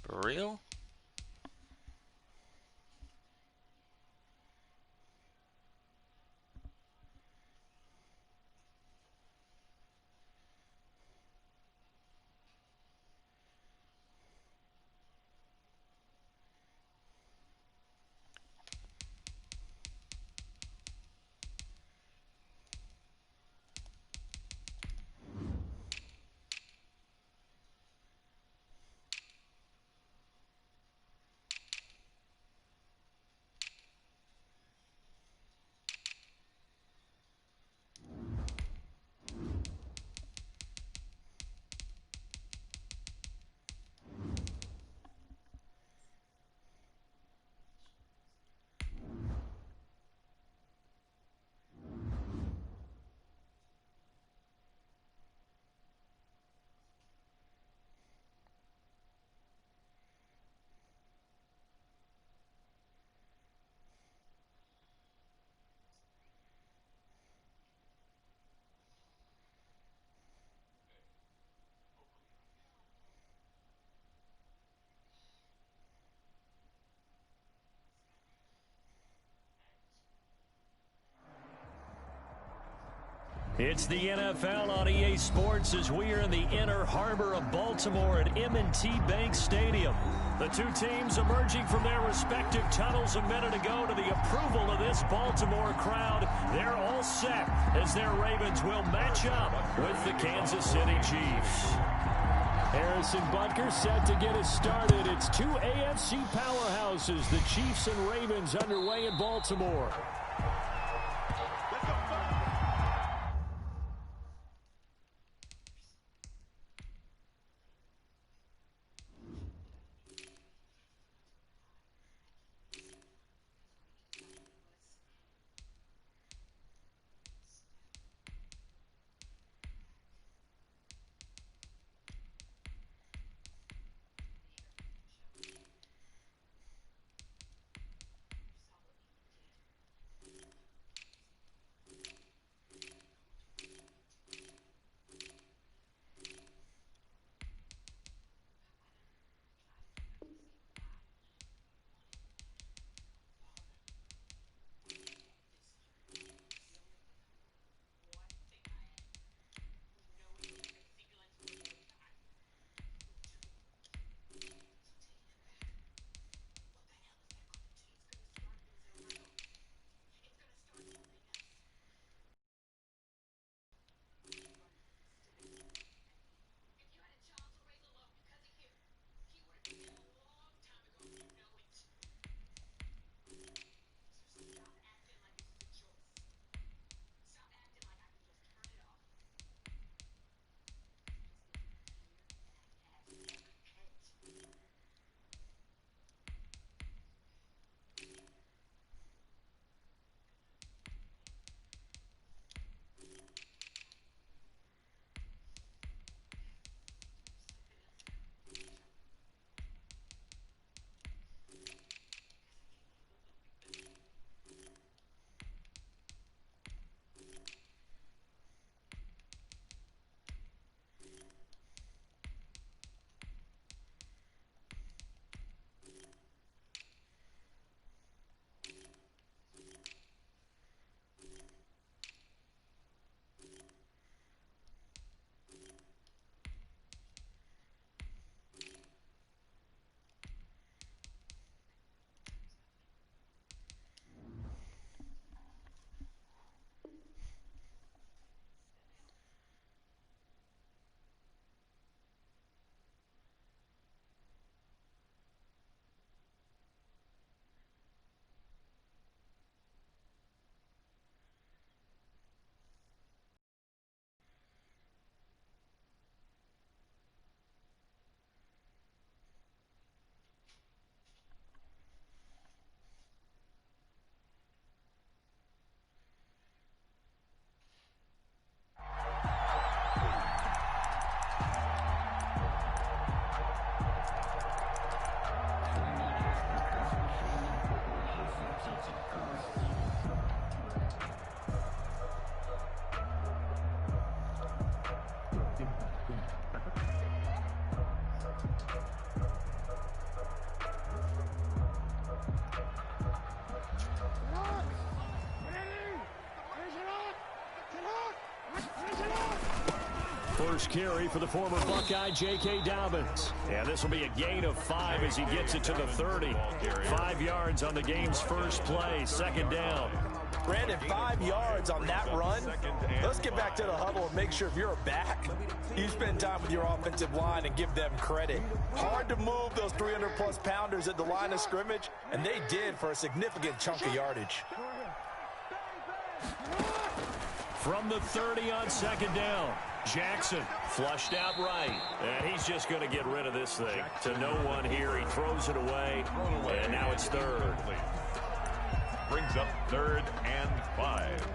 For real? It's the NFL on EA Sports as we are in the inner harbor of Baltimore at M&T Bank Stadium. The two teams emerging from their respective tunnels a minute ago to the approval of this Baltimore crowd. They're all set as their Ravens will match up with the Kansas City Chiefs. Harrison Butker set to get us started. It's two AFC powerhouses, the Chiefs and Ravens, underway in Baltimore. First carry for the former Buckeye, J.K. Dobbins. And this will be a gain of 5 as he gets it to the 30. 5 yards on the game's first play, second down. Brandon, 5 yards on that run. Let's get back to the huddle and make sure if you're a back, you spend time with your offensive line and give them credit. Hard to move those 300-plus pounders at the line of scrimmage, and they did for a significant chunk of yardage. From the 30 on second down, Jackson flushed out right, and he's just going to get rid of this thing. To no one here, he throws it away, and now it's third. Brings up 3rd and 5.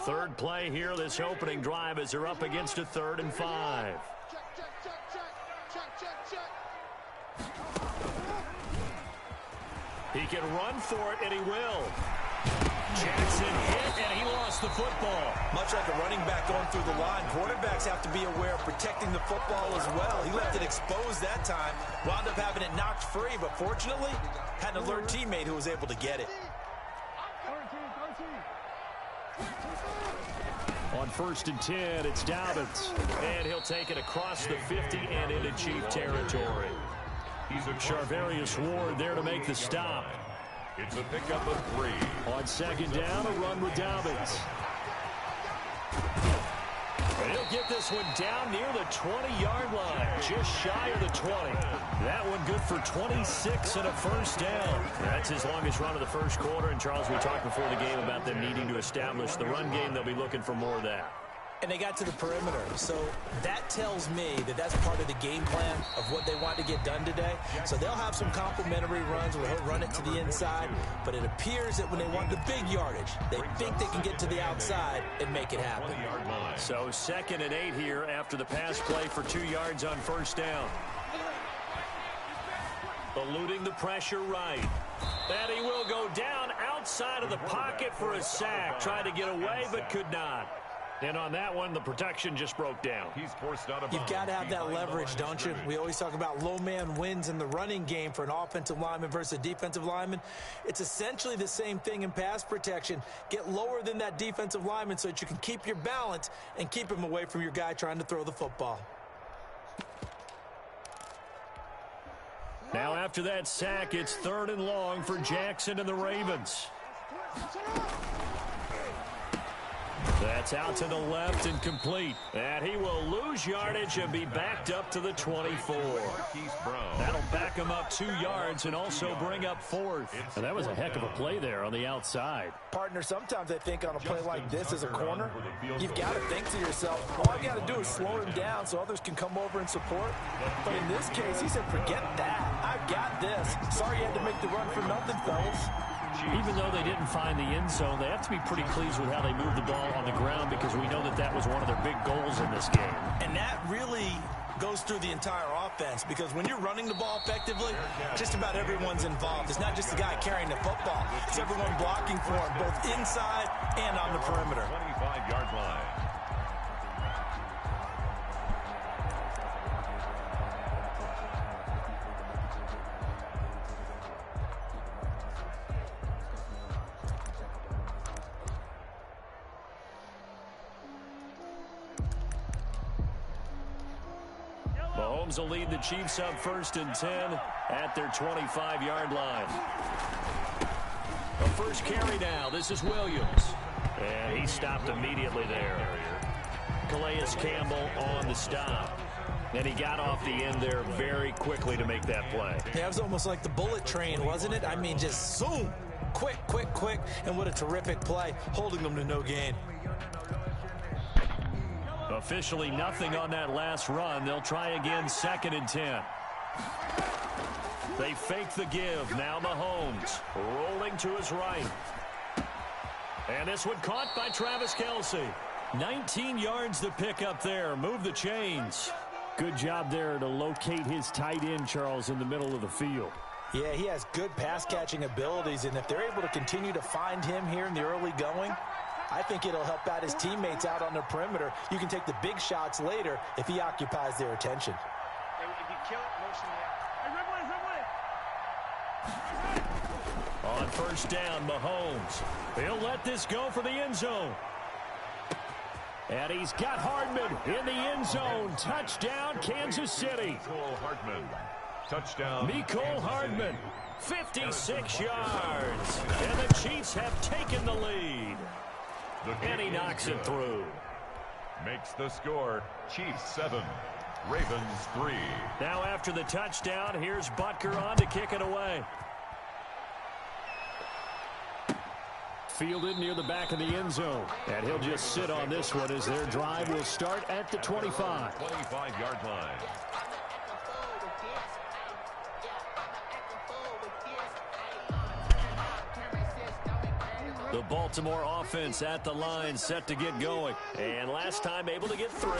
Third play here, this opening drive, as they're up against a 3rd and 5. He can run for it, and he will. Jackson hit, and he lost the football. Much like a running back going through the line, quarterbacks have to be aware of protecting the football as well. He left it exposed that time, wound up having it knocked free, but fortunately, had an alert teammate who was able to get it. On 1st and 10, it's Dobbins. And he'll take it across the 50 and into Chief territory. Charvarius Ward there to make the stop. It's a pickup of 3. On second down, a run with Dobbins. And he'll get this one down near the 20-yard line, just shy of the 20. That one good for 26 and a first down. That's his longest run of the first quarter. And, Charles, we talked before the game about them needing to establish the run game. They'll be looking for more of that. And they got to the perimeter. So that tells me that that's part of the game plan of what they want to get done today. So they'll have some complementary runs where he'll run it to the inside. But it appears that when they want the big yardage, they think they can get to the outside and make it happen. So 2nd and 8 here after the pass play for 2 yards on first down. Eluding the pressure right. And he will go down outside of the pocket for a sack. Tried to get away but could not. And on that one, the protection just broke down. He's forced out of bounds. You've got to have that leverage, don't you? We always talk about low man wins in the running game for an offensive lineman versus a defensive lineman. It's essentially the same thing in pass protection. Get lower than that defensive lineman so that you can keep your balance and keep him away from your guy trying to throw the football. Now after that sack, it's 3rd and long for Jackson and the Ravens. That's out to the left and complete. And he will lose yardage and be backed up to the 24. That'll back him up 2 yards and also bring up 4th. And that was a heck of a play there on the outside. Partner, sometimes I think on a play like this as a corner, you've got to think to yourself, all I got to do is slow him down so others can come over and support. But in this case, he said, forget that. I've got this. Sorry you had to make the run for nothing, fellas. Even though they didn't find the end zone, they have to be pretty pleased with how they moved the ball on the ground because we know that that was one of their big goals in this game. And that really goes through the entire offense because when you're running the ball effectively, just about everyone's involved. It's not just the guy carrying the football. It's everyone blocking for him, both inside and on the perimeter. 25-yard line. Mahomes will lead the Chiefs up 1st and 10 at their 25-yard line. A first carry now. This is Williams. And he stopped immediately there. Calais Campbell on the stop. And he got off the end there very quickly to make that play. Yeah, it was almost like the bullet train, wasn't it? I mean, just zoom. Quick, quick, quick. And what a terrific play, holding them to no gain. Officially nothing on that last run. They'll try again 2nd and 10. They fake the give. Now Mahomes rolling to his right. And this one caught by Travis Kelce. 19 yards to pick up there. Move the chains. Good job there to locate his tight end, Charles, in the middle of the field. Yeah, he has good pass-catching abilities, and if they're able to continue to find him here in the early going, I think it'll help out his teammates out on the perimeter. You can take the big shots later if he occupies their attention. On first down, Mahomes. He'll let this go for the end zone. And he's got Hardman in the end zone. Touchdown, Kansas City. Mecole Hardman. Touchdown. Mecole Hardman, 56 yards. And the Chiefs have taken the lead. And he knocks it through. Makes the score Chiefs 7, Ravens 3. Now after the touchdown, here's Butker on to kick it away. Fielded near the back of the end zone. And he'll just sit on this one as their drive will start at the 25. 25-yard line. The Baltimore offense at the line, set to get going. And last time able to get 3.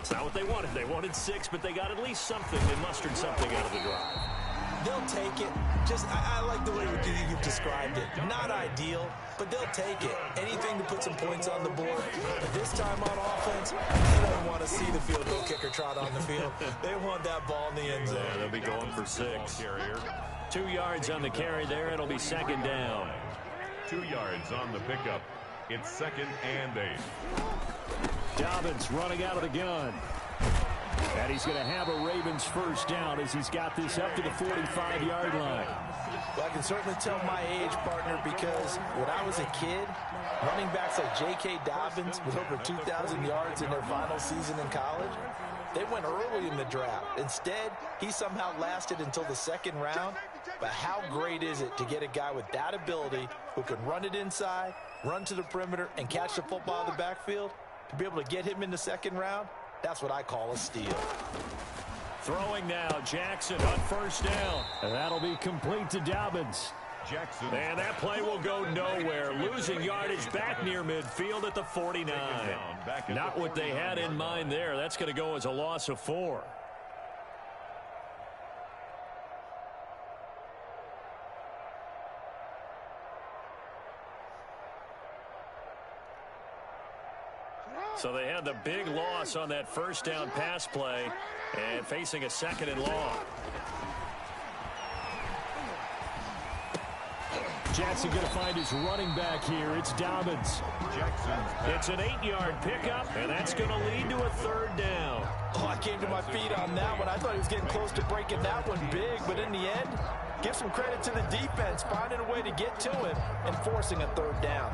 It's not what they wanted. They wanted 6, but they got at least something. They mustered something out of the drive. They'll take it. I like the way you've described it. Not ideal, but they'll take it. Anything to put some points on the board. But this time on offense, they don't want to see the field goal kicker trot on the field. They want that ball in the end zone. Yeah, they'll be going for 6. 2 yards on the carry there. It'll be second down. 2 yards on the pickup. It's second and 8. Dobbins running out of the gun. And he's going to have a Ravens first down as he's got this up to the 45-yard line. Well, I can certainly tell my age, partner, because when I was a kid, running backs like J.K. Dobbins with over 2,000 yards in their final season in college, they went early in the draft. Instead, he somehow lasted until the second round. But how great is it to get a guy with that ability who can run it inside, run to the perimeter, and catch the football in the backfield? To be able to get him in the second round, that's what I call a steal. Throwing now, Jackson on first down. And that'll be complete to Dobbins. Jackson. And that play will go nowhere. Losing yardage back near midfield at the 49. Not what they had in mind there. That's going to go as a loss of 4. So they had the big loss on that first down pass play and facing a second and long. Jackson going to find his running back here. It's Dobbins. It's an 8-yard pickup, and that's going to lead to a third down. Oh, I came to my feet on that one. I thought he was getting close to breaking that one big, but in the end, give some credit to the defense, finding a way to get to him and forcing a third down.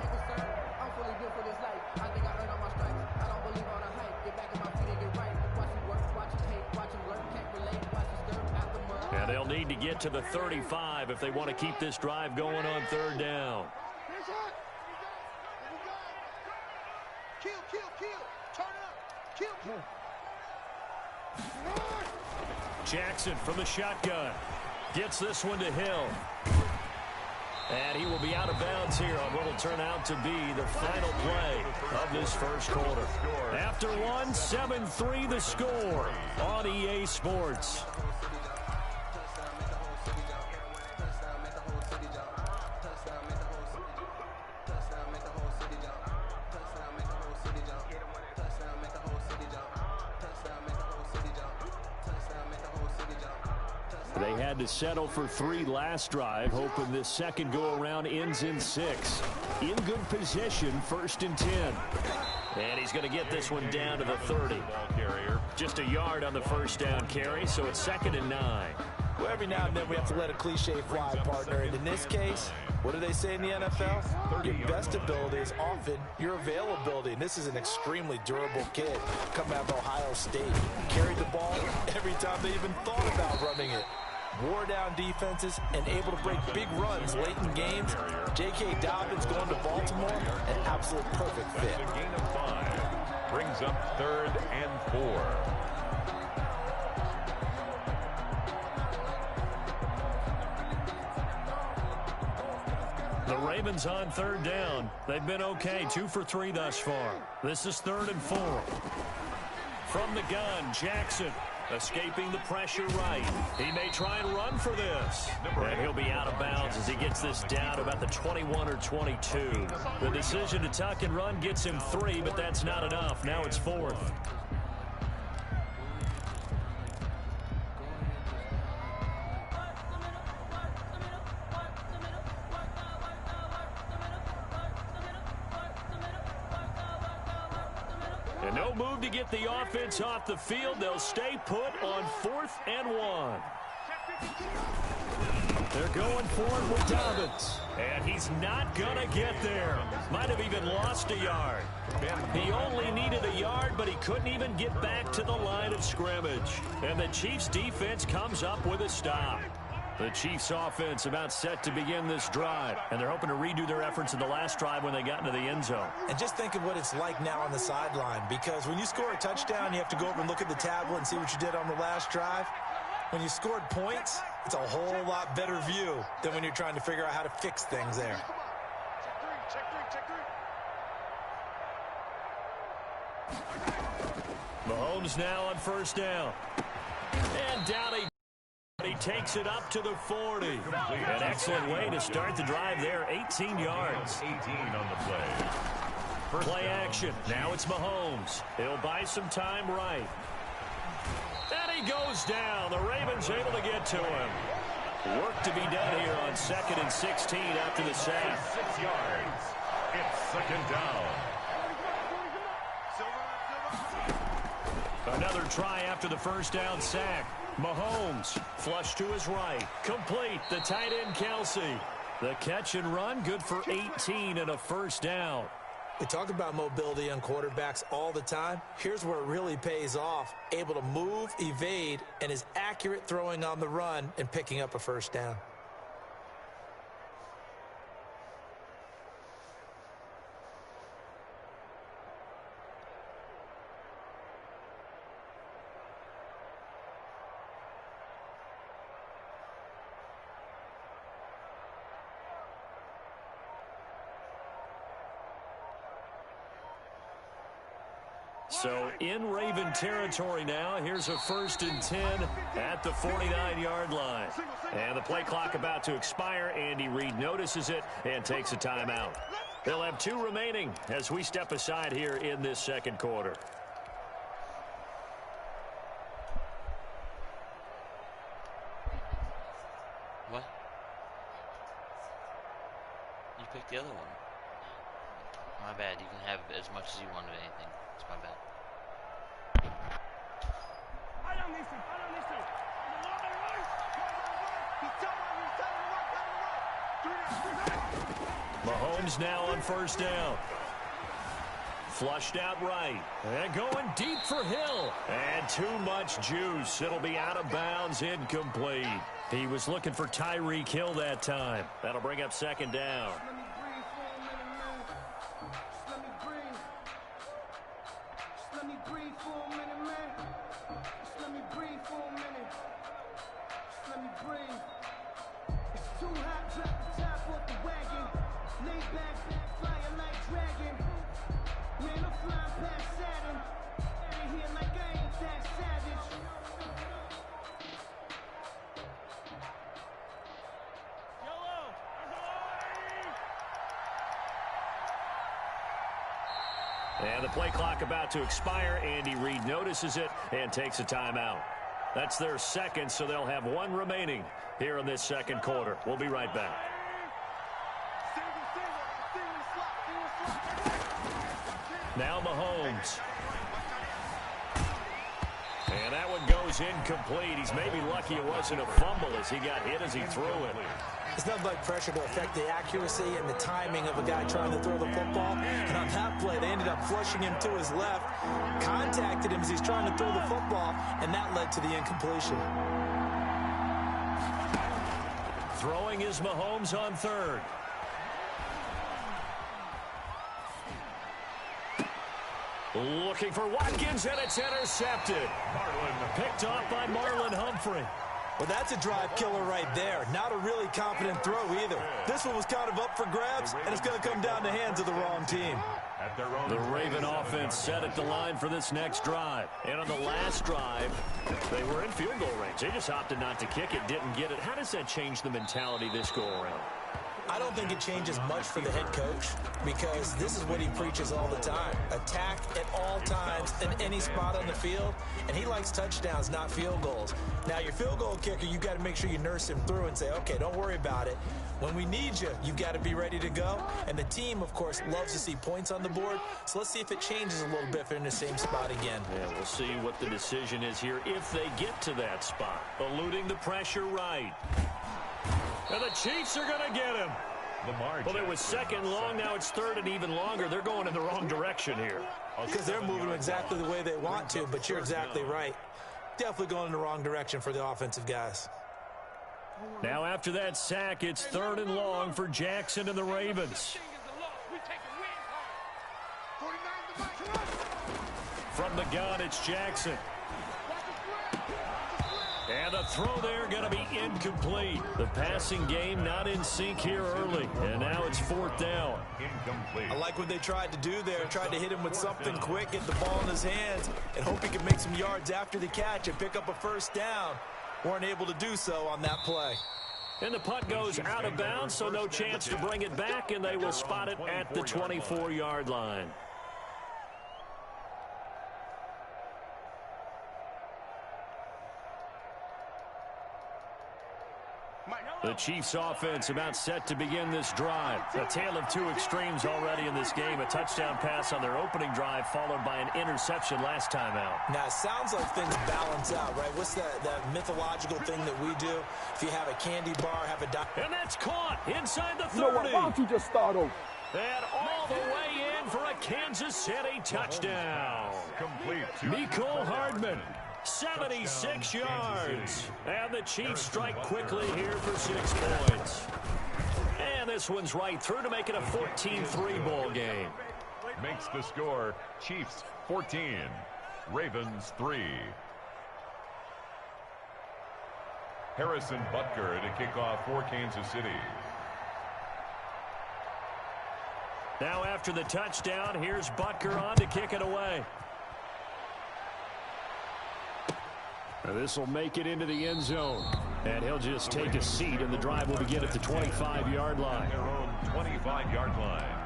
And they'll need to get to the 35 if they want to keep this drive going on third down. Jackson from the shotgun. Gets this one to Hill. And he will be out of bounds here on what will turn out to be the final play of this first quarter. After one, 7-3 the score on EA Sports. They had to settle for 3 last drive, hoping this second go-around ends in 6. In good position, first and 10. And he's going to get this one down to the 30. Just a yard on the first down carry, so it's second and 9. Well, every now and then we have to let a cliche fly, partner. And in this case, what do they say in the NFL? Your best ability is often your availability. And this is an extremely durable kid coming out of Ohio State. Carried the ball every time they even thought about running it. Wore down defenses and able to break big runs late in games. J.K. Dobbins going to Baltimore, an absolute perfect fit. That's a gain of 5. Brings up third and 4. The Ravens on third down. They've been okay, 2 for 3 thus far. This is third and 4. From the gun, Jackson Escaping the pressure right. He may try and run for this. And he'll be out of bounds as he gets this down about the 21 or 22. The decision to tuck and run gets him 3, but that's not enough. Now it's 4th. And no move to get the offense off the field. They'll stay put on 4th and 1. They're going forward with Dobbins. And he's not going to get there. Might have even lost a yard. He only needed a yard, but he couldn't even get back to the line of scrimmage. And the Chiefs defense comes up with a stop. The Chiefs offense about set to begin this drive, and they're hoping to redo their efforts in the last drive when they got into the end zone. And just think of what it's like now on the sideline, because when you score a touchdown, you have to go over and look at the tablet and see what you did on the last drive. When you scored points, it's a whole lot better view than when you're trying to figure out how to fix things there. Mahomes now on 1st down. And down he takes it up to the 40. An excellent way to start the drive there. 18 yards. 18 on the play. Play action. Now it's Mahomes. He'll buy some time right. And he goes down. The Ravens able to get to him. Work to be done here on 2nd and 16 after the sack. 6 yards. It's 2nd down. Another try after the 1st down sack. Mahomes, flush to his right. Complete. The tight end, Kelsey. The catch and run, good for 18 and a 1st down. We talk about mobility on quarterbacks all the time. Here's where it really pays off. Able to move, evade, and is accurate throwing on the run and picking up a 1st down. So in Raven territory now. Here's a 1st and 10 at the 49-yard line. And the play clock about to expire. Andy Reid notices it and takes a timeout. They'll have 2 remaining as we step aside here in this 2nd quarter. What? You picked the other one. My bad. You can have as much as you want of anything. It's my bad. Mahomes now on 1st down. Flushed out right. And going deep for Hill. And too much juice. It'll be out of bounds, incomplete. He was looking for Tyreek Hill that time. That'll bring up 2nd down. And the play clock about to expire. Andy Reid notices it and takes a timeout. That's their 2nd, so they'll have 1 remaining here in this 2nd quarter. We'll be right back. Now Mahomes. And that one goes incomplete. He's maybe lucky it wasn't a fumble as he got hit as he threw it. It's nothing like pressure to affect the accuracy and the timing of a guy trying to throw the football. And on that play, they ended up flushing him to his left, contacted him as he's trying to throw the football, and that led to the incompletion. Throwing is Mahomes on 3rd. Looking for Watkins, and it's intercepted. Picked off by Marlon Humphrey. Well, that's a drive killer right there. Not a really confident throw either. This one was kind of up for grabs, and it's going to come down to the hands of the wrong team. at their own. The Raven offense set at the line for this next drive. And on the last drive, they were in field goal range. They just opted not to kick it, didn't get it. How does that change the mentality this go-around? I don't think it changes much for the head coach because this is what he preaches all the time. Attack at all times in any spot on the field, and he likes touchdowns, not field goals. Now, your field goal kicker, you got to make sure you nurse him through and say, okay, don't worry about it. When we need you, you've got to be ready to go. And the team, of course, loves to see points on the board. So let's see if it changes a little bit if they're in the same spot again. Yeah, we'll see what the decision is here if they get to that spot. Eluding the pressure right. And the Chiefs are going to get him. Well, it was second long. Now it's third and even longer. They're going in the wrong direction here. Because they're moving exactly the way they want to, but you're exactly right. Definitely going in the wrong direction for the offensive guys. Now after that sack, it's third and long for Jackson and the Ravens. From the gun, it's Jackson. And a throw there going to be incomplete. The passing game not in sync here early. And now it's fourth down. Incomplete. I like what they tried to do there. Tried to hit him with something quick, get the ball in his hands, and hope he can make some yards after the catch and pick up a first down. Weren't able to do so on that play. And the punt goes out of bounds, so no chance to bring it back, and they will spot it at the 24-yard line. The Chiefs offense about set to begin this drive. A tale of two extremes already in this game. A touchdown pass on their opening drive followed by an interception last time out. Now, it sounds like things balance out, right? What's that mythological thing that we do? If you have a candy bar, have a... And that's caught inside the 30. You know what? Why don't you just start over? And all the way in for a Kansas City touchdown. Complete. Mecole Hardman. 76 yards. And the Chiefs strike quickly here for 6 points. And this one's right through to make it a 14-3 ball game. Makes the score Chiefs 14, Ravens 3. Harrison Butker to kick off for Kansas City. Now after the touchdown, here's Butker on to kick it away. This will make it into the end zone. And he'll just take a seat, and the drive will begin at the 25-yard line. Their own 25-yard line.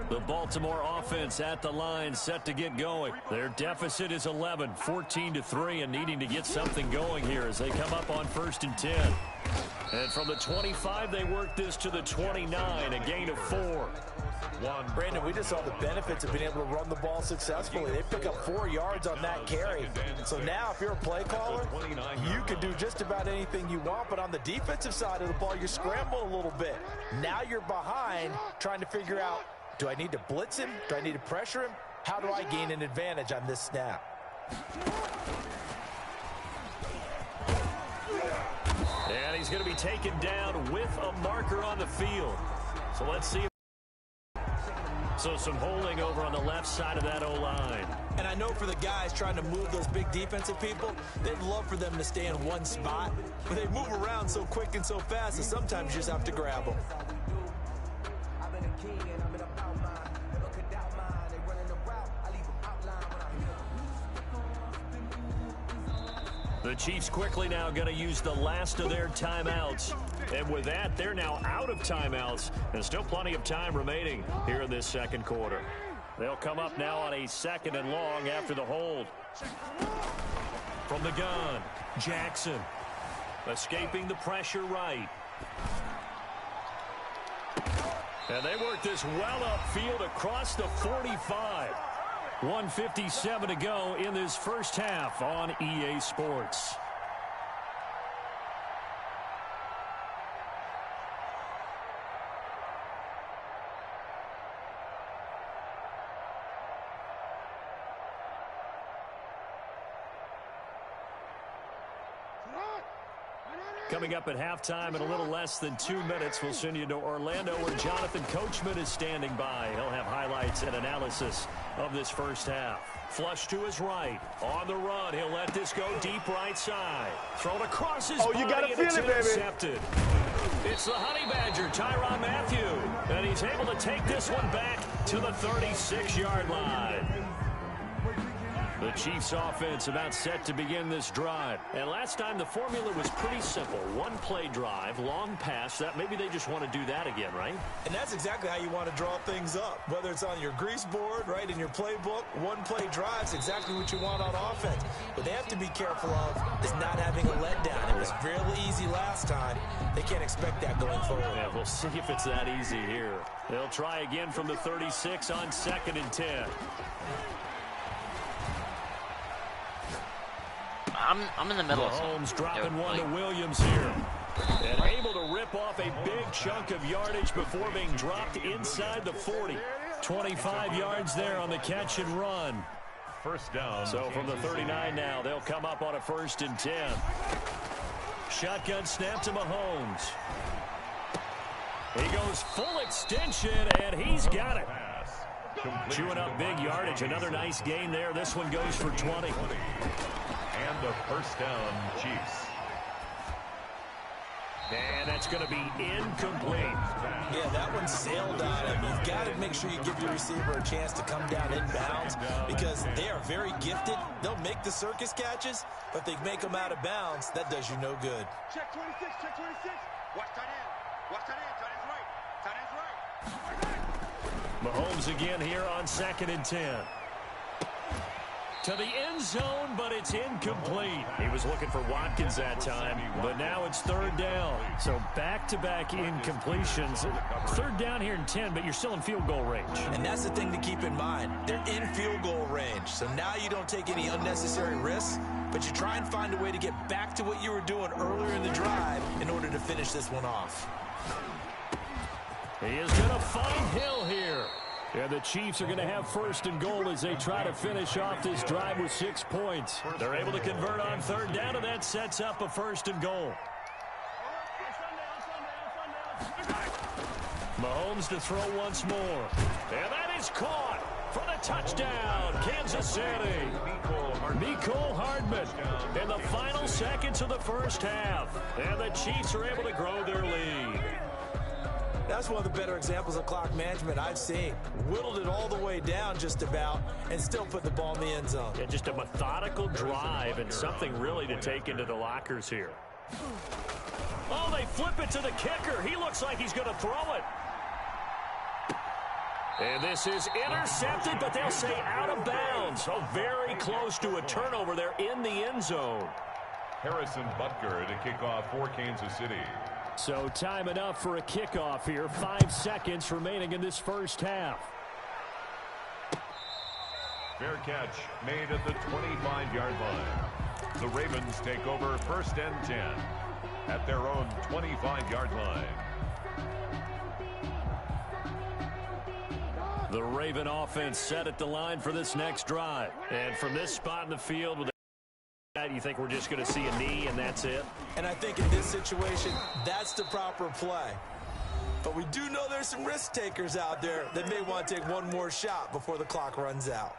The Baltimore offense at the line set to get going. Their deficit is 11, 14-3, and needing to get something going here as they come up on 1st and 10. And from the 25, they work this to the 29, a gain of 4. Brandon, we just saw the benefits of being able to run the ball successfully. They pick up 4 yards on that carry. So now if you're a play caller, you can do just about anything you want. But on the defensive side of the ball, you're scrambling a little bit. Now you're behind trying to figure out, do I need to blitz him? Do I need to pressure him? How do I gain an advantage on this snap? And he's going to be taken down with a marker on the field. So let's see. So some holding over on the left side of that O-line. And I know for the guys trying to move those big defensive people, they'd love for them to stay in one spot. But they move around so quick and so fast that sometimes you just have to grab them. The Chiefs quickly now going to use the last of their timeouts. And with that, they're now out of timeouts. And still plenty of time remaining here in this second quarter. They'll come up now on a 2nd and long after the hold. From the gun, Jackson. Escaping the pressure right. And they work this well upfield across the 45. 1:57 to go in this first half on EA Sports. Coming up at halftime in a little less than 2 minutes, we'll send you to Orlando where Jonathan Coachman is standing by. He'll have highlights and analysis of this first half. Flush to his right. On the run, he'll let this go deep right side. Thrown across his body, you gotta and feel it's it, baby. intercepted. It's the Honey Badger, Tyrann Mathieu, and he's able to take this one back to the 36-yard line. The Chiefs offense about set to begin this drive. And last time the formula was pretty simple. One-play drive, long pass. That maybe they just want to do that again, right? And that's exactly how you want to draw things up. Whether it's on your grease board, right, in your playbook, one-play drive's exactly what you want on offense. What they have to be careful of is not having a letdown. It was really easy last time. They can't expect that going forward. Yeah, we'll see if it's that easy here. They'll try again from the 36 on 2nd and 10. I'm in the middle. Mahomes dropping one to Williams here. And able to rip off a big chunk of yardage before being dropped inside the 40. 25 yards there on the catch and run. First down. So from the 39 now, they'll come up on a 1st and 10. Shotgun snap to Mahomes. He goes full extension, and he's got it. Chewing up big yardage. Another nice gain there. This one goes for 20. And the first down, Chiefs. And that's going to be incomplete. Yeah, that one sailed on him. You've got to make sure you give your receiver a chance to come down inbounds because they are very gifted. They'll make the circus catches, but they make them out of bounds. That does you no good. Check 26, check 26. Watch tight end. Watch tight end. Tight end's right. Tight end's right. Mahomes again here on 2nd and 10. To the end zone, but it's incomplete. He was looking for Watkins that time, but now it's 3rd down. So back-to-back incompletions. 3rd down here in 10, but you're still in field goal range. And that's the thing to keep in mind. They're in field goal range. So now you don't take any unnecessary risks, but you try and find a way to get back to what you were doing earlier in the drive in order to finish this one off. He is going to find Hill here. And the Chiefs are going to have 1st and goal as they try to finish off this drive with 6 points. They're able to convert on 3rd down, and that sets up a 1st and goal. Mahomes to throw once more. And that is caught for the touchdown, Kansas City. Mecole Hardman in the final seconds of the first half. And the Chiefs are able to grow their lead. That's one of the better examples of clock management I've seen. Whittled it all the way down just about and still put the ball in the end zone. Yeah, just a methodical drive and something really to take into the lockers here. Oh, they flip it to the kicker. He looks like he's going to throw it. And this is intercepted, but they'll say out of bounds. So very close to a turnover there in the end zone. Harrison Butker to kick off for Kansas City. So time enough for a kickoff here. 5 seconds remaining in this first half. Fair catch made at the 25-yard line. The Ravens take over 1st and 10 at their own 25-yard line. The Raven offense set at the line for this next drive. And from this spot in the field with you think we're just going to see a knee and that's it? And I think in this situation, that's the proper play. But we do know there's some risk takers out there that may want to take one more shot before the clock runs out.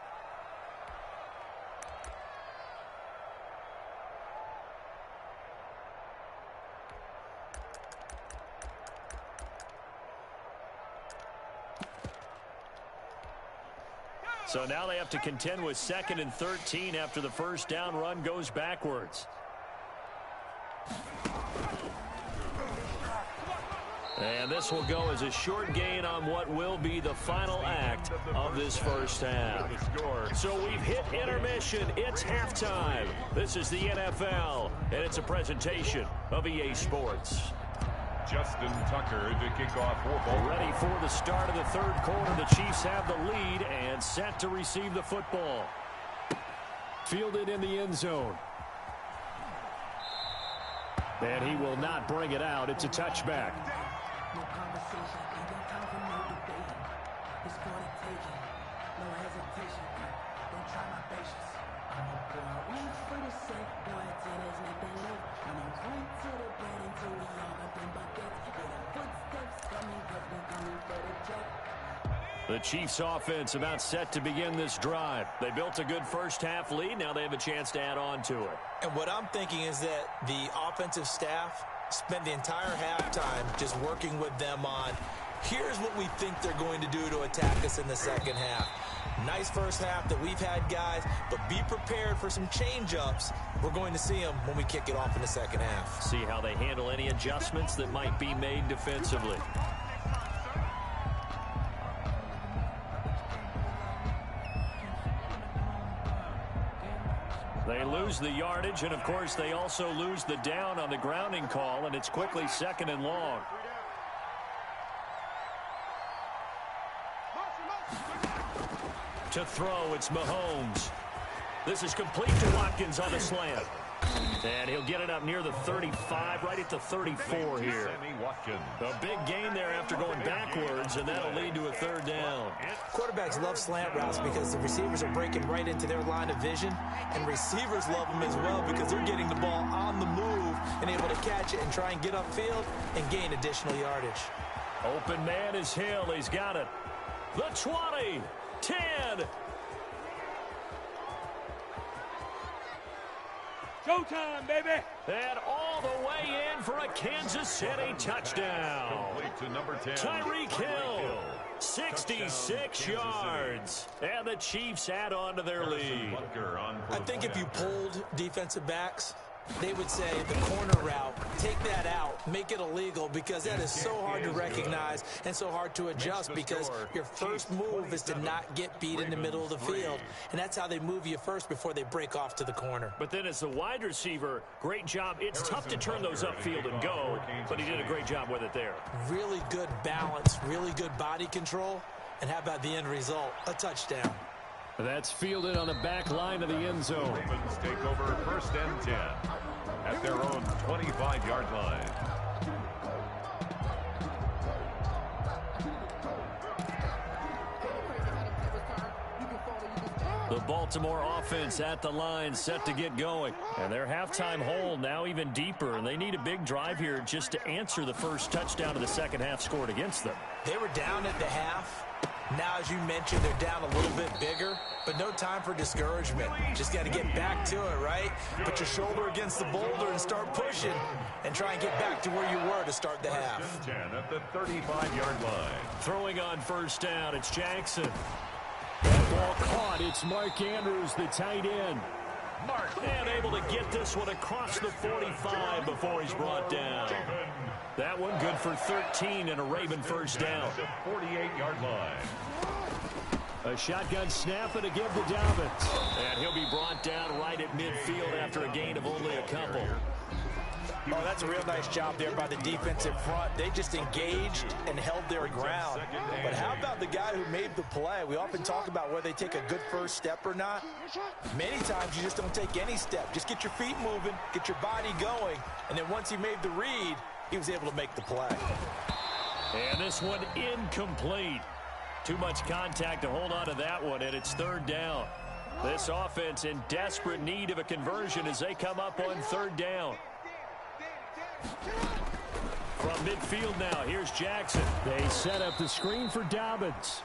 So now they have to contend with 2nd and 13 after the first down run goes backwards. And this will go as a short gain on what will be the final act of this first half. So we've hit intermission. It's halftime. This is the NFL, and it's a presentation of EA Sports. Justin Tucker to kick off for Baltimore. Ready for the start of the 3rd quarter. The Chiefs have the lead and set to receive the football. Fielded in the end zone. And he will not bring it out. It's a touchback. No conversation, ain't got time for no debating. It's for the taking, no hesitation. Don't try my patience. I'm a boy, wait for the sake, boy, till there's nothing left. I'm a run to the bed and The Chiefs offense about set to begin this drive. They built a good first half lead. Now they have a chance to add on to it. And what I'm thinking is that the offensive staff spent the entire halftime just working with them on, here's what we think they're going to do to attack us in the second half. Nice first half that we've had, guys, but be prepared for some change-ups. We're going to see them when we kick it off in the second half. See how they handle any adjustments that might be made defensively. They lose the yardage, and of course they also lose the down on the grounding call, and it's quickly 2nd and long. To throw, it's Mahomes. This is complete to Watkins on the slant. And he'll get it up near the 35, right at the 34 here. A big gain there after going backwards, and that'll lead to a 3rd down. Quarterbacks love slant routes because the receivers are breaking right into their line of vision, and receivers love them as well because they're getting the ball on the move and able to catch it and try and get upfield and gain additional yardage. Open man is Hill. He's got it. The 20, 10. Showtime, baby! And all the way in for a Kansas City touchdown. To number 10, Tyreek Hill, 66 yards. And the Chiefs add on to their lead. I think if you polled defensive backs, they would say the corner route, take that out, make it illegal, because that is so hard to recognize and so hard to adjust, because your first move is to not get beat in the middle of the field, and that's how they move you first before they break off to the corner. But then as a wide receiver, great job. It's tough to turn those upfield and go, but he did a great job with it there. Really good balance, really good body control, and how about the end result? A touchdown. That's fielded on the back line of the end zone. Ravens take over 1st and 10 at their own 25-yard line. The Baltimore offense at the line, set to get going. And their halftime hole now even deeper, and they need a big drive here just to answer the first touchdown of the second half scored against them. They were down at the half. Now, as you mentioned, they're down a little bit bigger, but no time for discouragement. Just got to get back to it, right? Put your shoulder against the boulder and start pushing and try and get back to where you were to start the half. 10 at the 35-yard line. Throwing on first down, it's Jackson. That ball caught. It's Mark Andrews, the tight end. And able to get this one across the 45 before he's brought down. That one good for 13 and a Raven first down. 48-yard line. A shotgun snap and a give to Dobbins. And he'll be brought down right at midfield after a gain of only a couple. Oh, that's a real nice job there by the defensive front. They just engaged and held their ground. But how about the guy who made the play? We often talk about whether they take a good first step or not. Many times you just don't take any step. Just get your feet moving, get your body going, and then once he made the read, he was able to make the play. And this one incomplete. Too much contact to hold on to that one, and it's 3rd down. This offense in desperate need of a conversion as they come up on 3rd down. From midfield now, here's Jackson. They set up the screen for Dobbins.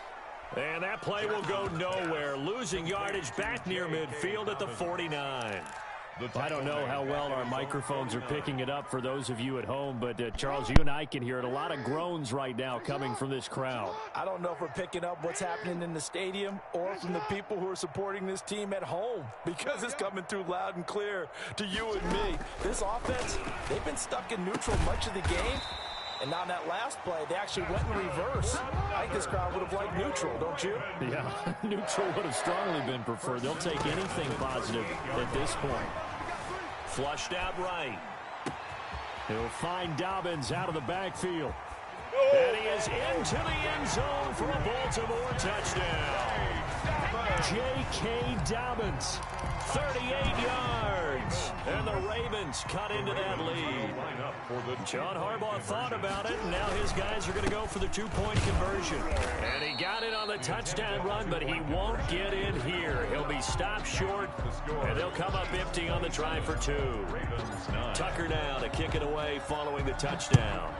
And that play will go nowhere. Losing yardage back near midfield at the 49. I don't know how well our microphones are picking it up for those of you at home, but Charles, you and I can hear it. A lot of groans right now coming from this crowd. I don't know if we're picking up what's happening in the stadium or from the people who are supporting this team at home, because it's coming through loud and clear to you and me. This offense, they've been stuck in neutral much of the game. And on that last play, they actually went in reverse. I think this crowd would have liked neutral, don't you? Yeah, neutral would have strongly been preferred. They'll take anything positive at this point. Flushed out right. He'll find Dobbins out of the backfield. And he is into the end zone for a Baltimore touchdown. J.K. Dobbins, 38 yards. And the Ravens cut into that lead. John Harbaugh thought about it, and now his guys are going to go for the two-point conversion. And he got it on the touchdown run, but he won't get in here. He'll be stopped short, and they'll come up empty on the try for 2. Tucker now to kick it away following the touchdown.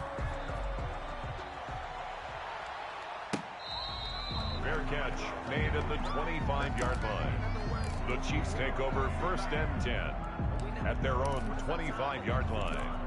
catch made at the 25-yard line. The Chiefs take over 1st and 10 at their own 25-yard line.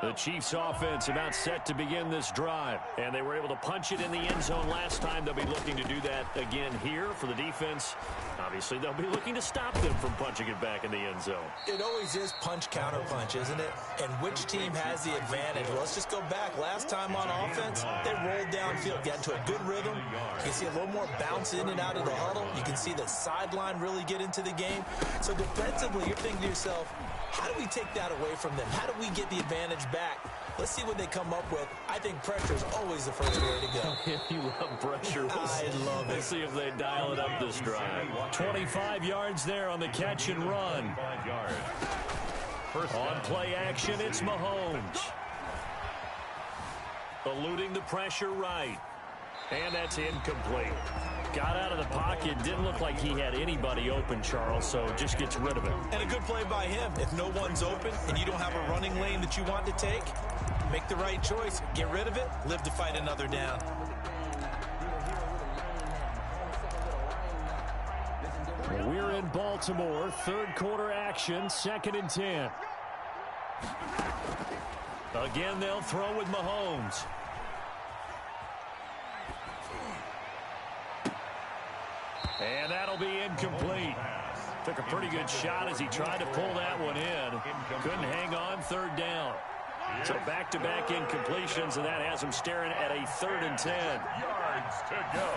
The Chiefs offense about set to begin this drive, and they were able to punch it in the end zone last time. They'll be looking to do that again here for the defense. Obviously, they'll be looking to stop them from punching it back in the end zone. It always is punch, counter punch, isn't it? And which team has the advantage? Well, let's just go back. Last time on offense, they rolled downfield, got into a good rhythm. You can see a little more bounce in and out of the huddle. You can see the sideline really get into the game. So defensively, you're thinking to yourself, how do we take that away from them? How do we get the advantage back? Let's see what they come up with. I think pressure is always the first way to go. You love pressure. I love it. Let's see if they dial it up this drive. 25 yards there on the catch and run. On play action, it's Mahomes. Eluding the pressure right. And that's incomplete. Got out of the pocket. Didn't look like he had anybody open, Charles, so just gets rid of it. And a good play by him. If no one's open and you don't have a running lane that you want to take, make the right choice. Get rid of it. Live to fight another down. Well, we're in Baltimore. Third quarter action. 2nd and 10. Again, they'll throw with Mahomes. And that'll be incomplete. Took a pretty good shot as he tried to pull that one in. Couldn't hang on. 3rd down. So back-to-back incompletions, and that has him staring at a 3rd and 10. Yards to go.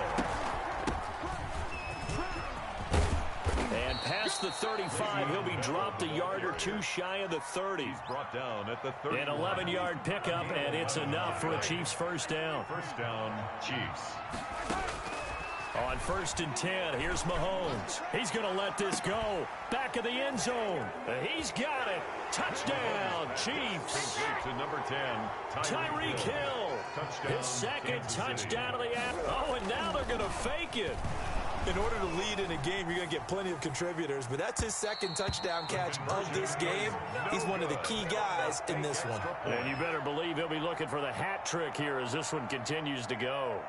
And past the 35, he'll be dropped a yard or two shy of the 30. He's brought down at the 30. An 11-yard pickup, and it's enough for a Chiefs first down. First down, Chiefs. On 1st and 10, here's Mahomes. He's going to let this go. Back of the end zone. He's got it. Touchdown, Chiefs. To number 10, Tyreek Hill. Touchdown, His 2nd touchdown of the app. Oh, and now they're going to fake it. In order to lead in a game, you're going to get plenty of contributors, but that's his 2nd touchdown catch of this game. He's one of the key guys in this one. And you better believe he'll be looking for the hat trick here as this one continues to go.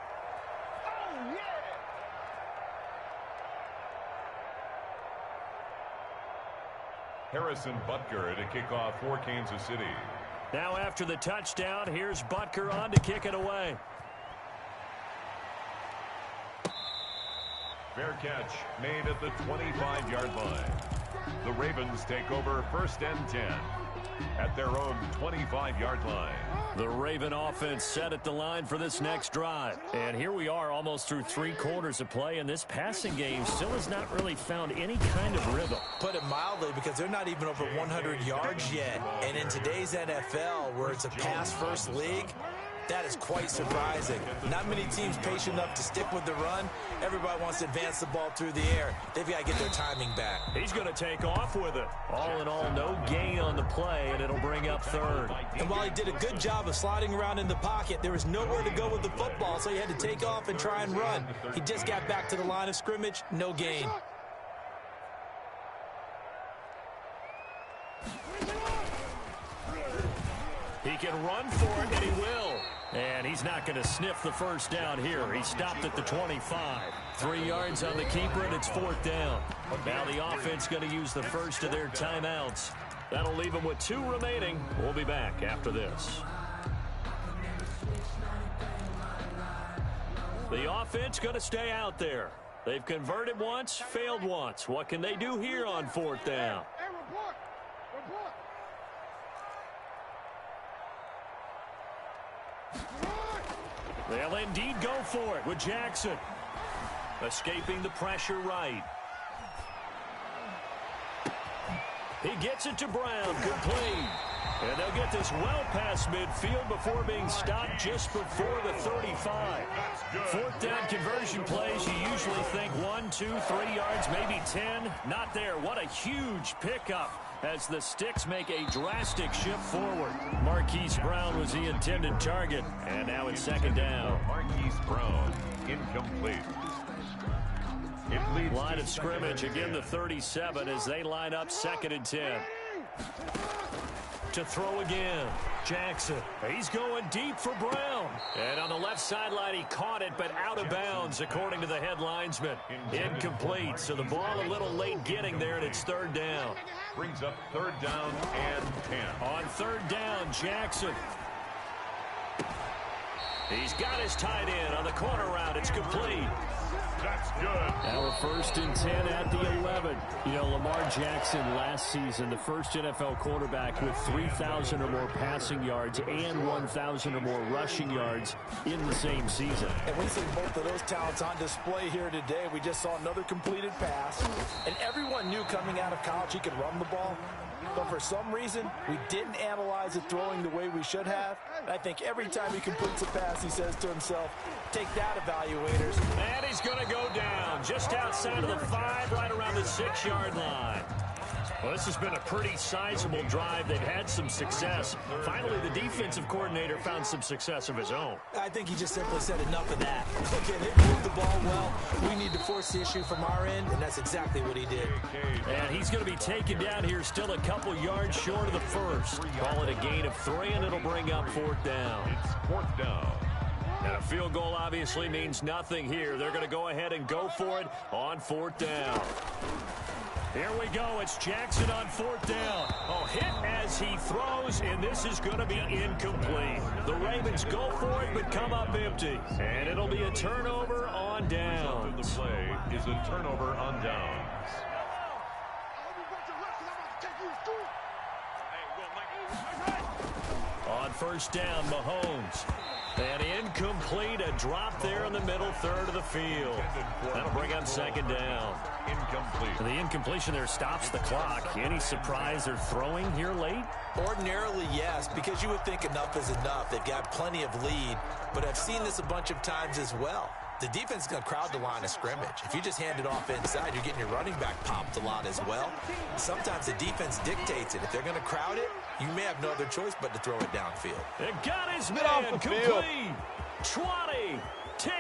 Harrison Butker to kick off for Kansas City. Now after the touchdown, here's Butker on to kick it away. Fair catch made at the 25-yard line. The Ravens take over 1st and 10 at their own 25-yard line. The Raven offense set at the line for this next drive. And here we are almost through 3 quarters of play, and this passing game still has not really found any kind of rhythm. Put it mildly, because they're not even over 100 yards yet. And in today's NFL, where it's a pass-first league, that is quite surprising. Not many teams patient enough to stick with the run. Everybody wants to advance the ball through the air. They've got to get their timing back. He's going to take off with it. All in all, no gain on the play, and it'll bring up 3rd. And while he did a good job of sliding around in the pocket, there was nowhere to go with the football, so he had to take off and try and run. He just got back to the line of scrimmage, no gain. He can run for it, and he will. And he's not going to sniff the first down here. He stopped at the 25. 3 yards on the keeper, and it's 4th down. Now the offense going to use the first of their timeouts. That'll leave them with 2 remaining. We'll be back after this. The offense going to stay out there. They've converted once, failed once. What can they do here on 4th down? They'll indeed go for it with Jackson. Escaping the pressure right. He gets it to Brown. Complete. And they'll get this well past midfield before being stopped just before the 35. 4th down conversion plays, you usually think 1, 2, 3 yards, maybe 10. Not there. What a huge pickup as the Sticks make a drastic shift forward. Marquise Brown was the intended target. And now it's 2nd down. Marquise Brown, incomplete. It leads line of scrimmage, again the 37 as they line up 2nd and 10. to throw again. Jackson, he's going deep for Brown. And on the left sideline, he caught it, but out of bounds, according to the head linesman. Incomplete, so the ball a little late getting there, and it's third down. Brings up third down and 10. On third down, Jackson. He's got his tight end on the corner route. It's complete. That's good. Now we're 1st and 10 at the 11. You know, Lamar Jackson last season, the first NFL quarterback with 3,000 or more passing yards and 1,000 or more rushing yards in the same season. And we see both of those talents on display here today. We just saw another completed pass. And everyone knew coming out of college he could run the ball. But for some reason, we didn't analyze it throwing the way we should have. And I think every time he completes a pass, he says to himself, take that, evaluators. And he's going to go down just outside of the 5, right around the 6-yard line. Well, this has been a pretty sizable drive. They've had some success. Finally, the defensive coordinator found some success of his own. I think he just simply said enough of that. Look at it, move the ball well. We need to force the issue from our end, and that's exactly what he did. And he's going to be taken down here still a couple yards short of the first. Call it a gain of 3, and it'll bring up 4th down. It's 4th down. And a field goal obviously means nothing here. They're going to go ahead and go for it on 4th down. Here we go. It's Jackson on 4th down. Oh, hit as he throws, and this is going to be incomplete. The Ravens go for it, but come up empty. And it'll be a turnover on downs. The play is a turnover on downs. On 1st down, Mahomes. And incomplete, a drop there in the middle third of the field. That'll bring up 2nd down. Incomplete. The incompletion there stops the clock. Any surprise they're throwing here late? Ordinarily, yes, because you would think enough is enough. They've got plenty of lead, but I've seen this a bunch of times as well. The defense is going to crowd the line of scrimmage. If you just hand it off inside, you're getting your running back popped a lot as well. Sometimes the defense dictates it. If they're going to crowd it, you may have no other choice but to throw it downfield. It got his man complete. 20, 10,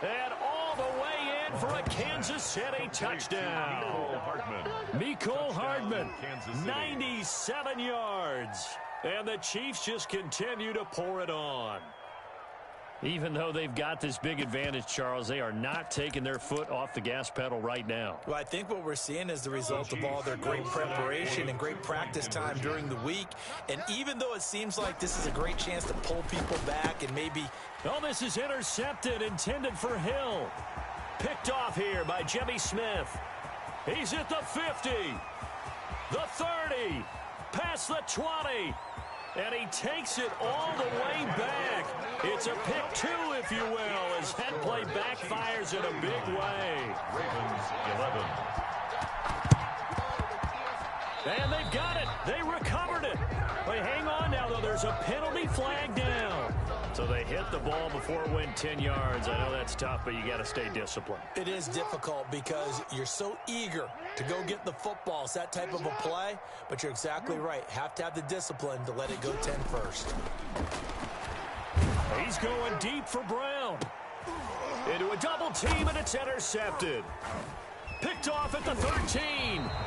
and all the way in for a Kansas City touchdown. Mecole Hardman, 97 yards. And the Chiefs just continue to pour it on. Even though they've got this big advantage, Charles, they are not taking their foot off the gas pedal right now. Well, I think what we're seeing is the result of all their great preparation and great practice time during the week. And even though it seems like this is a great chance to pull people back and maybe... Oh, this is intercepted, intended for Hill. Picked off here by Jimmy Smith. He's at the 50, the 30, past the 20. And he takes it all the way back. It's a pick 2, if you will, as that play backfires in a big way. Ravens 11. And they've got it. They recovered it. But hang on now, though. There's a penalty flag down. So they hit the ball before it went 10 yards. I know that's tough, but you got to stay disciplined. It is difficult because you're so eager to go get the football. It's that type of a play, but you're exactly right. Have to have the discipline to let it go 10 first. He's going deep for Brown. Into a double team, and it's intercepted. Picked off at the 13.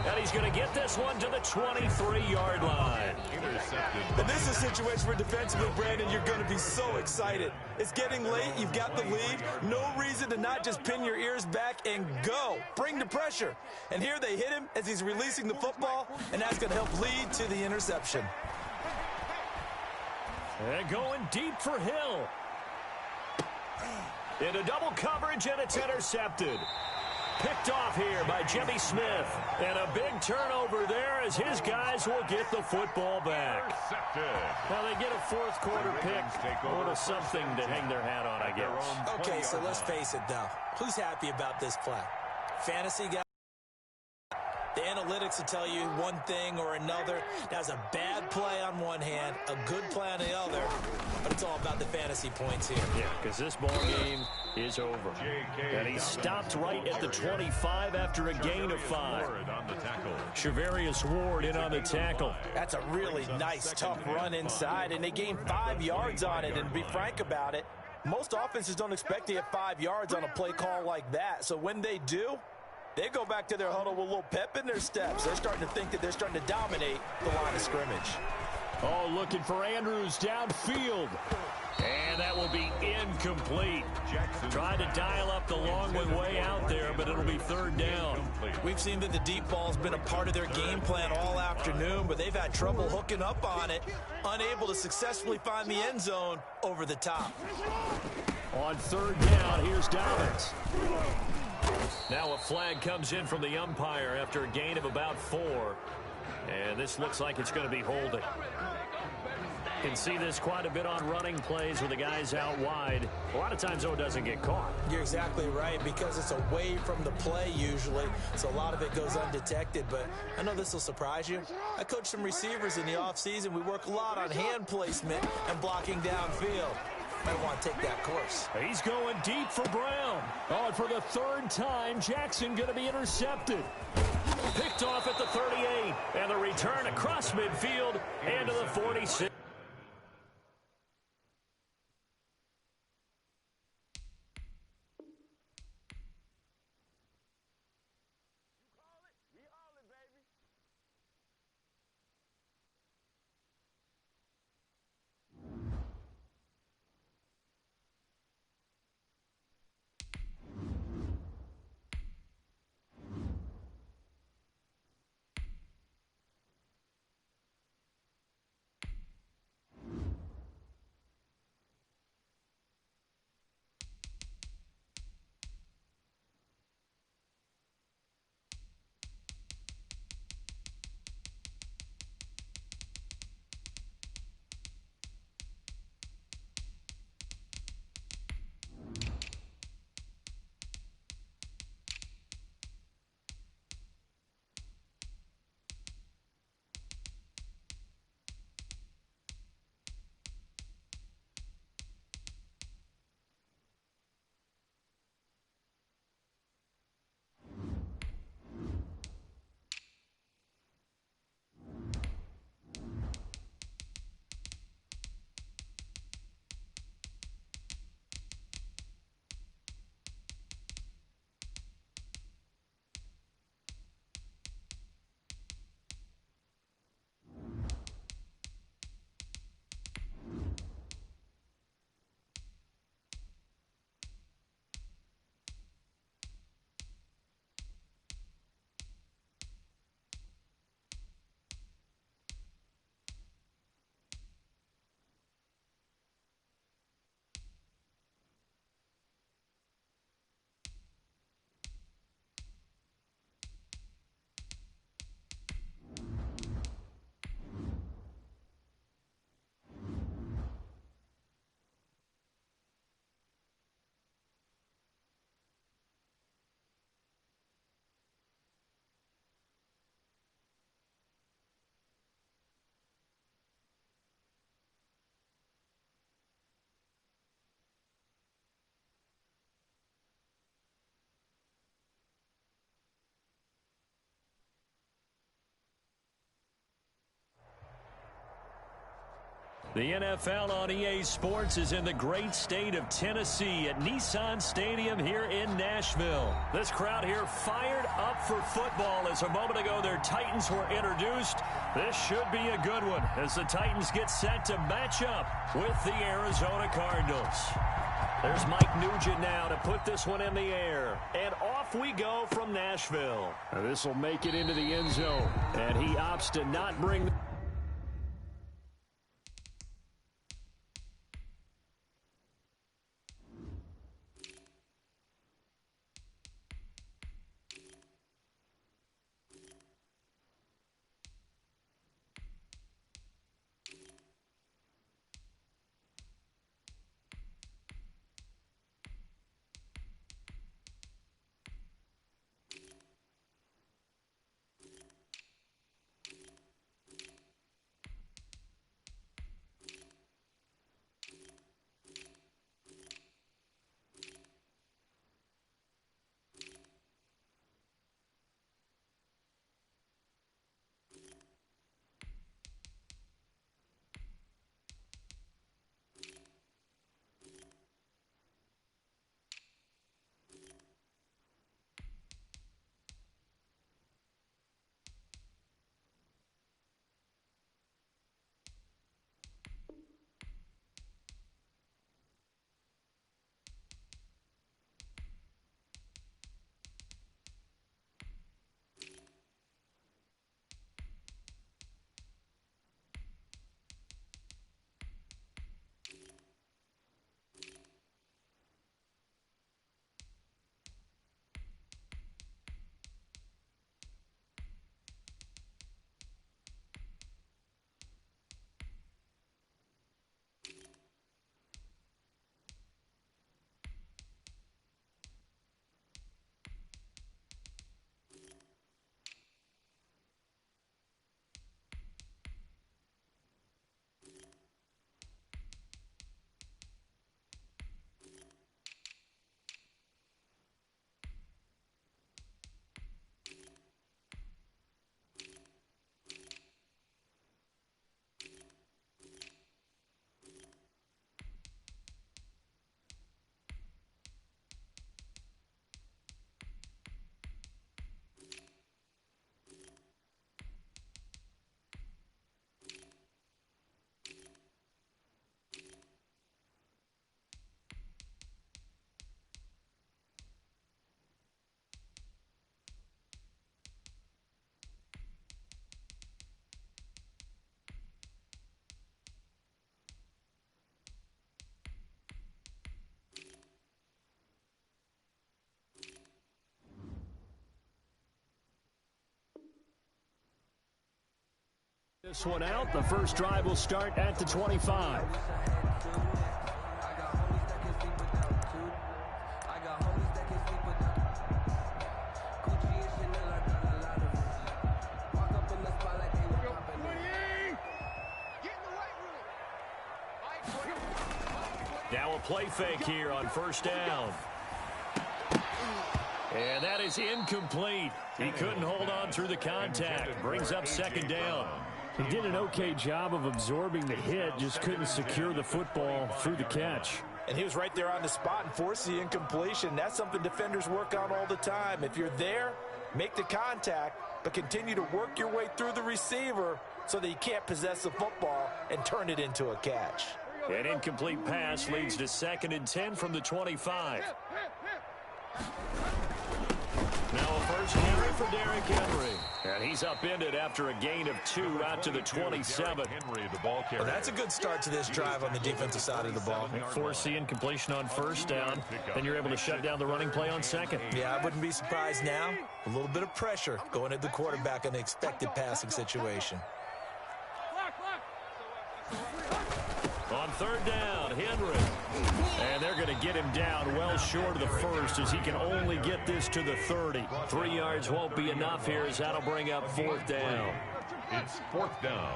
And he's going to get this one to the 23-yard line. Intercepted. And this is a situation where defensively, Brandon, you're going to be so excited. It's getting late. You've got the lead. No reason to not just pin your ears back and go. Bring the pressure. And here they hit him as he's releasing the football, and that's going to help lead to the interception. And going deep for Hill. Into double coverage, and it's intercepted. Picked off here by Jimmy Smith. And a big turnover there as his guys will get the football back. Intercepted. Now they get a 4th quarter pick. A little something to hang their hat on, I guess. Okay, so let's face it, though. Who's happy about this play? Fantasy guy? The analytics will tell you one thing or another. That's a bad play on one hand, a good play on the other, but it's all about the fantasy points here. Yeah, because this ball game is over. And he stopped right at the 25 after a gain of 5. Charvarius Ward in on the tackle. That's a really nice, tough run inside, and they gained 5 yards on it. And to be frank about it, most offenses don't expect to get 5 yards on a play call like that. So when they do, They go back to their huddle with a little pep in their steps. They're starting to think that they're starting to dominate the line of scrimmage. Oh, looking for Andrews downfield. And that will be incomplete. Trying to dial up the long one way out there, but it'll be third down. We've seen that the deep ball's been a part of their game plan all afternoon, but they've had trouble hooking up on it, unable to successfully find the end zone over the top. On third down, here's Dobbins. Now a flag comes in from the umpire after a gain of about 4. And this looks like it's going to be holding. Can see this quite a bit on running plays with the guys out wide. A lot of times, though, it doesn't get caught. You're exactly right, because it's away from the play usually, so a lot of it goes undetected. But I know this will surprise you. I coach some receivers in the offseason. We work a lot on hand placement and blocking downfield. Might want to take that course. He's going deep for Brown. Oh, and for the third time, Jackson going to be intercepted. Picked off at the 38, and the return across midfield and to the 46. The NFL on EA Sports is in the great state of Tennessee at Nissan Stadium here in Nashville. This crowd here fired up for football as a moment ago their Titans were introduced. This should be a good one as the Titans get set to match up with the Arizona Cardinals. There's Mike Nugent now to put this one in the air. And off we go from Nashville. This will make it into the end zone. And he opts to not bring... This one out. The first drive will start at the 25. Now a play fake here on first down. And that is incomplete. He couldn't hold on through the contact. Brings up second down. He did an okay job of absorbing the hit, just couldn't secure the football through the catch. And he was right there on the spot and forced the incompletion. That's something defenders work on all the time. If you're there, make the contact, but continue to work your way through the receiver so that you can't possess the football and turn it into a catch. An incomplete pass leads to 2nd and 10 from the 25. Now a first carry for Derrick Henry. And he's upended after a gain of 2 out to the 27. Henry, the ball carrier. Well, that's a good start to this drive on the defensive side of the ball. Force the incompletion on first down. Then you're able to shut down the running play on second. Yeah, I wouldn't be surprised now. A little bit of pressure going at the quarterback in the expected passing situation. On third down, Henry. And they're going to get him down well short of the first as he can only get this to the 30. 3 yards won't be enough here as that'll bring up 4th down. It's 4th down.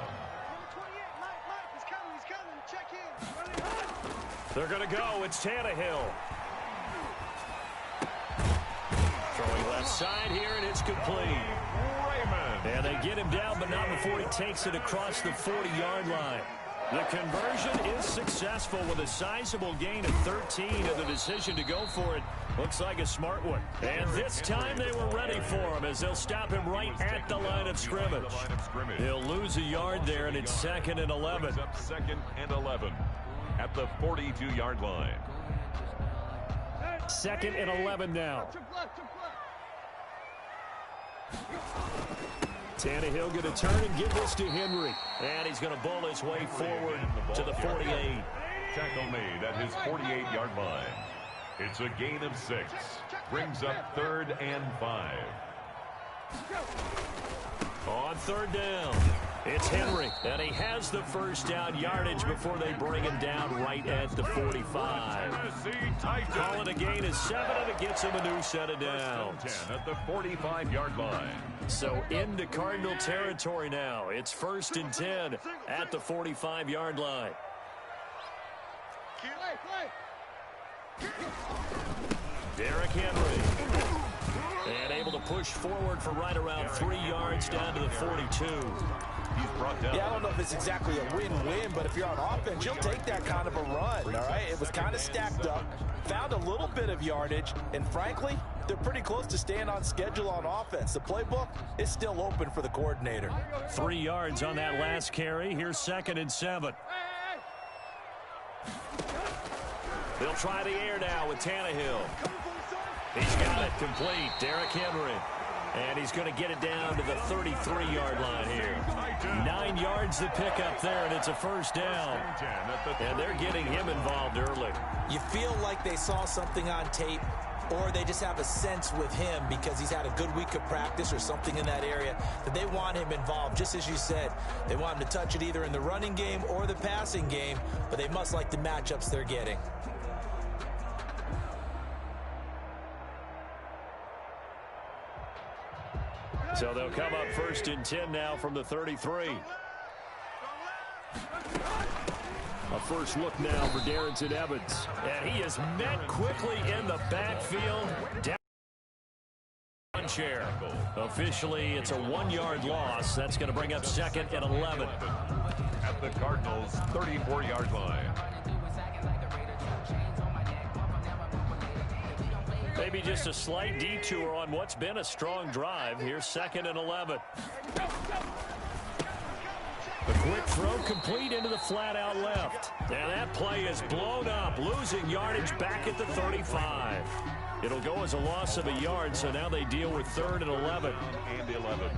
They're going to go. It's Tannehill. Throwing left side here, and it's complete. Raymond. And they get him down, but not before he takes it across the 40-yard line. The conversion is successful with a sizable gain of 13, and the decision to go for it looks like a smart one. And this time they were ready for him as they'll stop him right at the line of scrimmage. He'll lose a yard there, and it's 2nd and 11. 2nd and 11 at the 42-yard line. 2nd and 11 now. Tannehill going to turn and give this to Henry. And he's going to bowl his way forward to the 48. Tackle made at his 48-yard line. It's a gain of 6. Brings up 3rd and 5. On 3rd down, it's Henry. And he has the first down yardage before they bring him down right at the 45. Call it a gain of 7, and it gets him a new set of downs. 10 at the 45-yard line. So into Cardinal territory now. It's 1st and 10 at the 45-yard line. Derrick Henry. And able to push forward for right around 3 yards down to the 42. He's brought down. Yeah, I don't know if it's exactly a win-win, but if you're on offense, you'll take that kind of a run, all right? It was kind of stacked up, found a little bit of yardage, and frankly, they're pretty close to staying on schedule on offense. The playbook is still open for the coordinator. 3 yards on that last carry. Here's 2nd and 7. They'll try the air now with Tannehill. He's got it complete. Derrick Henry. And he's going to get it down to the 33-yard line here. 9 yards to pick up there, and it's a first down. And they're getting him involved early. You feel like they saw something on tape, or they just have a sense with him because he's had a good week of practice or something in that area that they want him involved. Just as you said, they want him to touch it either in the running game or the passing game, but they must like the matchups they're getting. So they'll come up 1st and 10 now from the 33. A first look now for Darrynton Evans. And he is met quickly in the backfield. Down chair. Officially, it's a 1-yard loss. That's going to bring up 2nd and 11. At the Cardinals' 34-yard line. Maybe just a slight detour on what's been a strong drive. Here's 2nd and 11. The quick throw complete into the flat out left. And that play is blown up, losing yardage back at the 35. It'll go as a loss of a yard, so now they deal with 3rd and 11. And 11.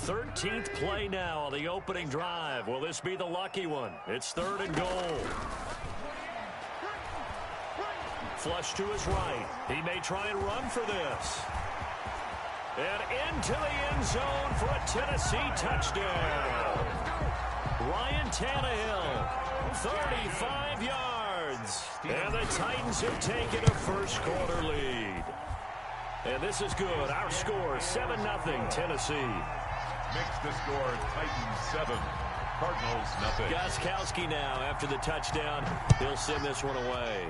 13th play now on the opening drive. Will this be the lucky one? It's 3rd and goal. Flush to his right. He may try and run for this. And into the end zone for a Tennessee touchdown. Ryan Tannehill, 35 yards. And the Titans have taken a first quarter lead. And this is good. Our score, 7-0 Tennessee. Makes the score Titans 7, Cardinals nothing. Gostkowski now after the touchdown. He'll send this one away.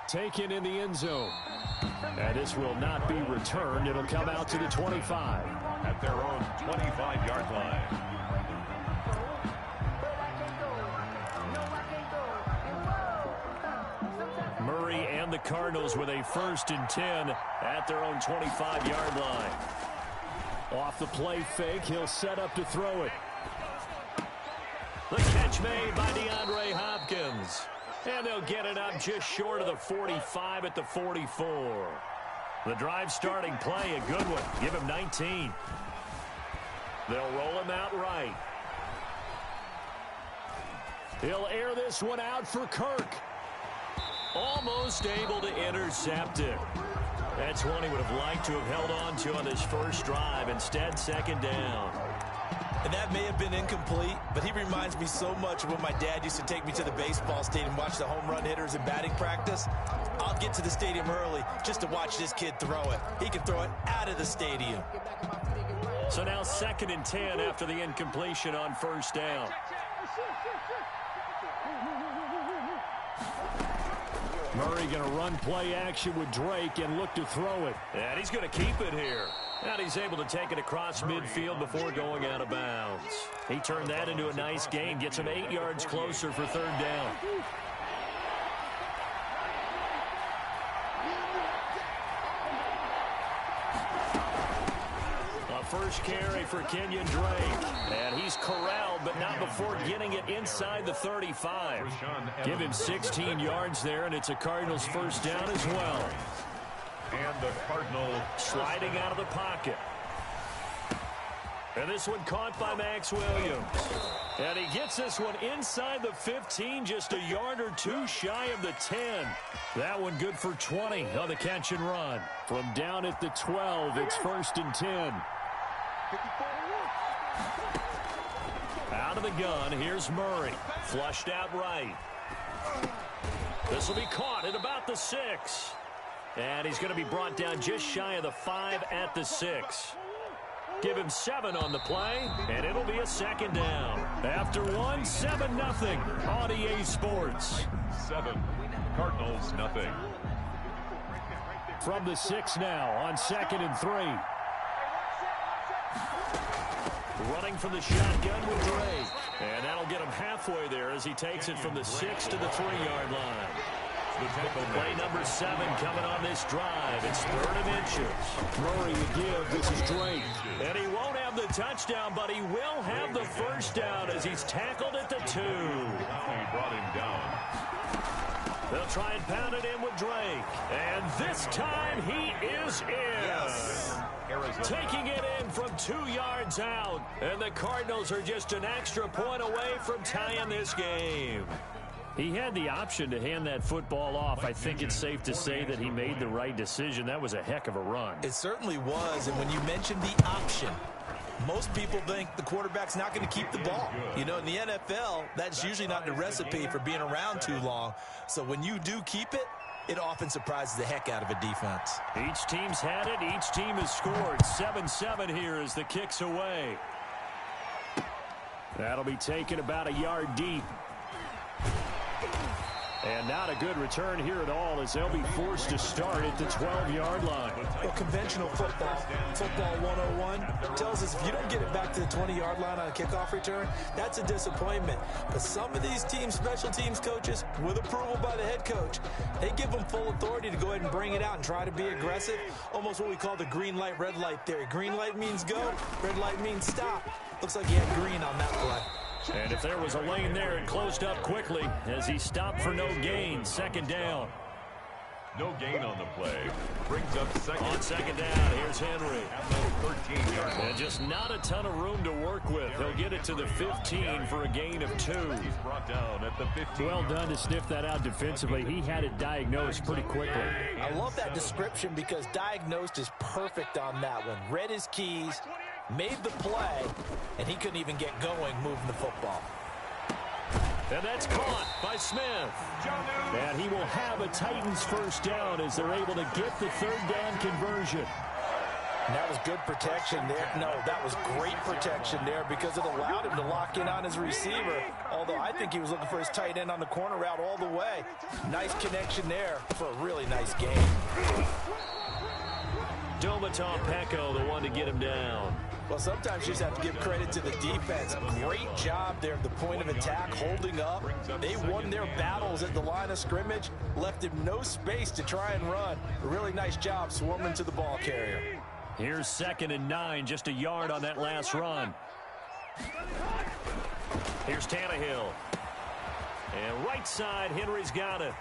Taken in the end zone. And this will not be returned. It'll come out to the 25. At their own 25-yard line. Murray and the Cardinals with a 1st and 10 at their own 25-yard line. Off the play fake, he'll set up to throw it. The catch made by DeAndre Hopkins. And they'll get it up just short of the 45 at the 44. The drive starting play, a good one. Give him 19. They'll roll him out right. He'll air this one out for Kirk. Almost able to intercept it. That's one he would have liked to have held on to on his first drive. Instead, 2nd down. And that may have been incomplete, but he reminds me so much of when my dad used to take me to the baseball stadium, watch the home run hitters in batting practice. I'll get to the stadium early just to watch this kid throw it. He can throw it out of the stadium. So now 2nd and 10 after the incompletion on 1st down. Murray going to run play action with Drake and look to throw it. And he's going to keep it here. And he's able to take it across midfield before going out of bounds. He turned that into a nice gain. Gets him 8 yards closer for 3rd down. A first carry for Kenyon Drake. And he's corralled, but not before getting it inside the 35. Give him 16 yards there, and it's a Cardinals 1st down as well. And the Cardinal sliding out of the pocket. And this one caught by Max Williams. And he gets this one inside the 15, just a yard or two shy of the 10. That one good for 20 on the catch and run. From down at the 12, it's 1st and 10. Out of the gun, here's Murray. Flushed out right. This will be caught at about the 6. And he's going to be brought down just shy of the 5 at the 6. Give him 7 on the play, and it'll be a 2nd down. After 1, 7-0 on EA Sports. 7, Cardinals nothing. From the 6 now on 2nd and 3. Running from the shotgun with Drake. And that'll get him halfway there as he takes it from the 6 to the 3-yard line. Play number 7 coming on this drive. It's 3rd and inches. Murray to give. This is Drake. And he won't have the touchdown, but he will have the 1st down as he's tackled at the 2. He brought him down. They'll try and pound it in with Drake. And this time he is in. Yes. Taking it in from 2 yards out. And the Cardinals are just an extra point away from tying this game. He had the option to hand that football off. I think it's safe to say that he made the right decision. That was a heck of a run. It certainly was. And when you mentioned the option, most people think the quarterback's not going to keep the ball. You know, in the NFL, that's usually not the recipe for being around too long. So when you do keep it, it often surprises the heck out of a defense. Each team's had it. Each team has scored. 7-7 here as the kick's away. That'll be taken about a yard deep. And not a good return here at all as they'll be forced to start at the 12-yard line. Well, conventional football 101, tells us if you don't get it back to the 20-yard line on a kickoff return, that's a disappointment. But some of these teams, special teams coaches, with approval by the head coach, they give them full authority to go ahead and bring it out and try to be aggressive. Almost what we call the green light, red light theory. Green light means go, red light means stop. Looks like he had green on that play. And if there was a lane there, it closed up quickly as he stopped for no gain. 2nd down. No gain on the play. Brings up second. On second down, here's Henry. At the 13-yard line. And just not a ton of room to work with. He'll get it to the 15 for a gain of 2. He's brought down at the 15. Well done to sniff that out defensively. He had it diagnosed pretty quickly. I love that description because diagnosed is perfect on that one. Read his keys, made the play, and he couldn't even get going moving the football. And that's caught by Smith. And he will have a Titans first down as they're able to get the third down conversion. And that was good protection there. No, that was great protection there because it allowed him to lock in on his receiver. Although I think he was looking for his tight end on the corner route all the way. Nice connection there for a really nice game. Domata Peko, the one to get him down. Well, sometimes you just have to give credit to the defense. Great job there at the point of attack, holding up. They won their battles at the line of scrimmage, left him no space to try and run. A really nice job swarming to the ball carrier. Here's 2nd and 9, just a yard on that last run. Here's Tannehill. And right side, Henry's got it.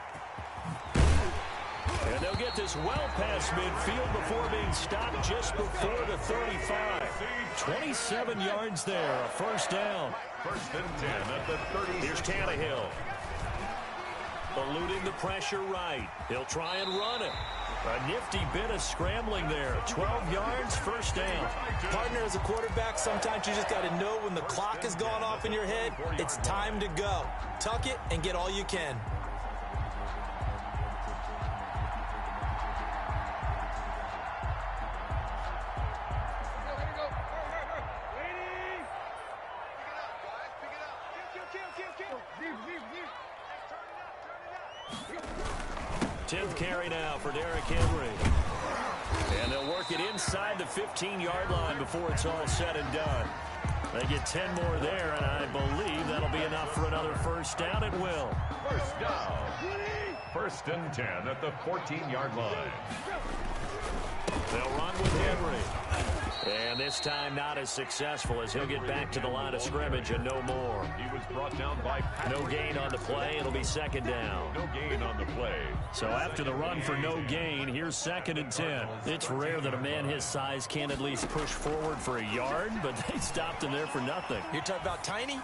And they'll get this well past midfield before being stopped just before the 35. 27 yards there, a first down. 1st and 10 at the 30. Here's Tannehill. Eluding the pressure right. He'll try and run it. A nifty bit of scrambling there. 12 yards, first down. Partner, as a quarterback, sometimes you just got to know when the clock has gone off in your head, it's time to go. Tuck it and get all you can. Tenth carry now for Derrick Henry. And they'll work it inside the 15-yard line before it's all said and done. They get 10 more there, and I believe that'll be enough for another first down. It will. First down. 1st and 10 at the 14-yard line. They'll run with Henry. And this time not as successful as he'll get back to the line of scrimmage and no more. He was brought down by No gain on the play. It'll be 2nd down. No gain on the play. So after the run for no gain, here's 2nd and 10. It's rare that a man his size can't at least push forward for a yard, but they stopped him there for nothing. You're talking about Tiny?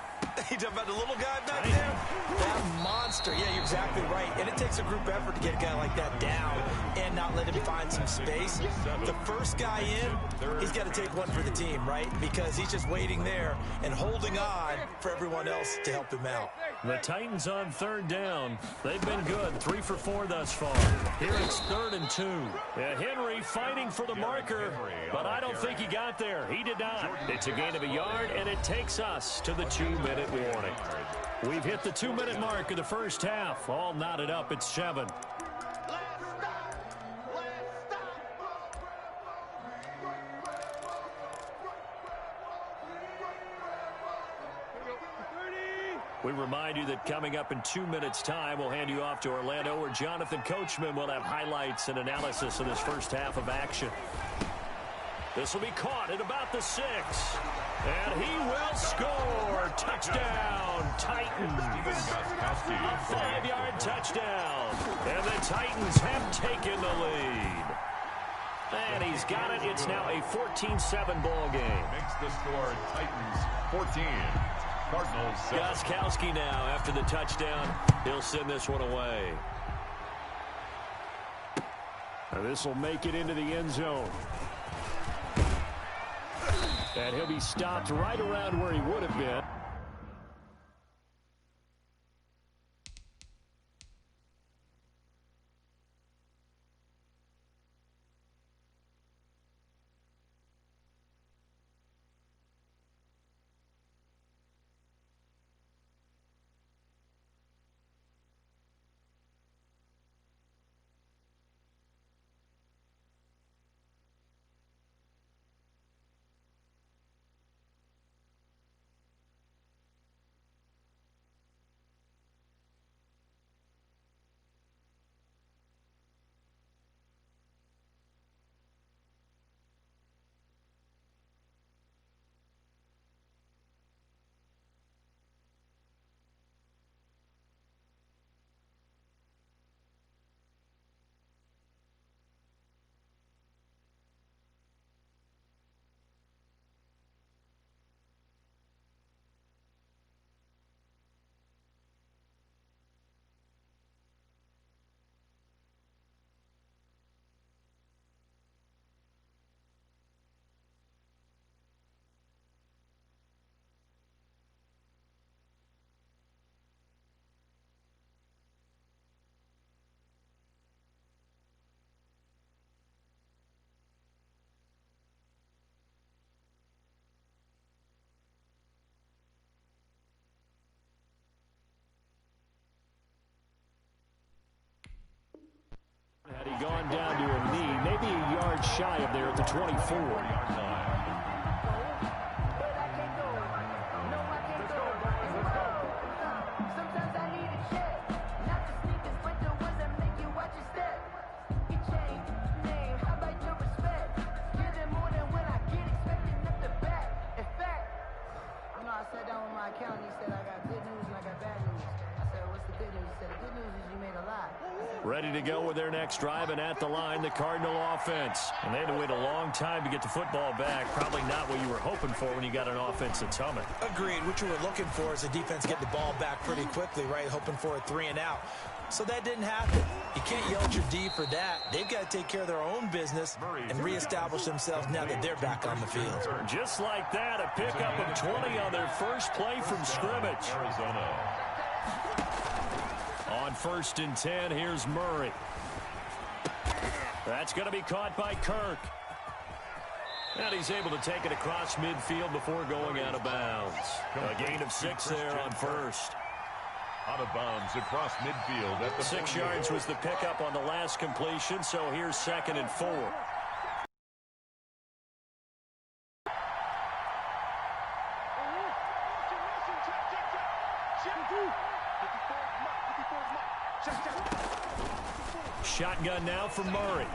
You're talking about the little guy back there? That monster. Yeah, you're exactly right. And it takes a group effort to get a guy like that down and not let him find some space. The first guy in, he's got to take one for the team, right? Because he's just waiting there and holding on for everyone else to help him out. The Titans on 3rd down. They've been good. 3 for 4 thus far. Here it's 3rd and 2. Henry fighting for the marker, but I don't think he got there. He did not. It's a gain of a yard, and it takes us to the 2-minute warning. We've hit the 2-minute mark of the first half. All knotted up at 7. We remind you that coming up in 2 minutes' time, we'll hand you off to Orlando, where Jonathan Coachman will have highlights and analysis of this first half of action. This will be caught at about the 6. And he will score. Touchdown, Titans. A 5-yard touchdown. And the Titans have taken the lead. And he's got it. It's now a 14-7 ball game. Makes the score Titans 14. Cardinals 7. Gostkowski now after the touchdown. He'll send this one away. Now this will make it into the end zone. And he'll be stopped right around where he would have been. shy of there at the 24. Ready to go with their next drive, and at the line, the Cardinal offense. And they had to wait a long time to get the football back. Probably not what you were hoping for when you got an offense that's humming. Agreed. What you were looking for is a defense get the ball back pretty quickly, right? Hoping for a 3 and out. So that didn't happen. You can't yell at your D for that. They've got to take care of their own business and reestablish themselves now that they're back on the field. Just like that, a pickup of 20 on their first play from scrimmage. Arizona. On 1st and 10, here's Murray. That's going to be caught by Kirk. And he's able to take it across midfield before going out of bounds. A gain of 6 there on first. Out of bounds across midfield at the 6 yards was the pickup on the last completion, so here's 2nd and 4. Shotgun now for Murray.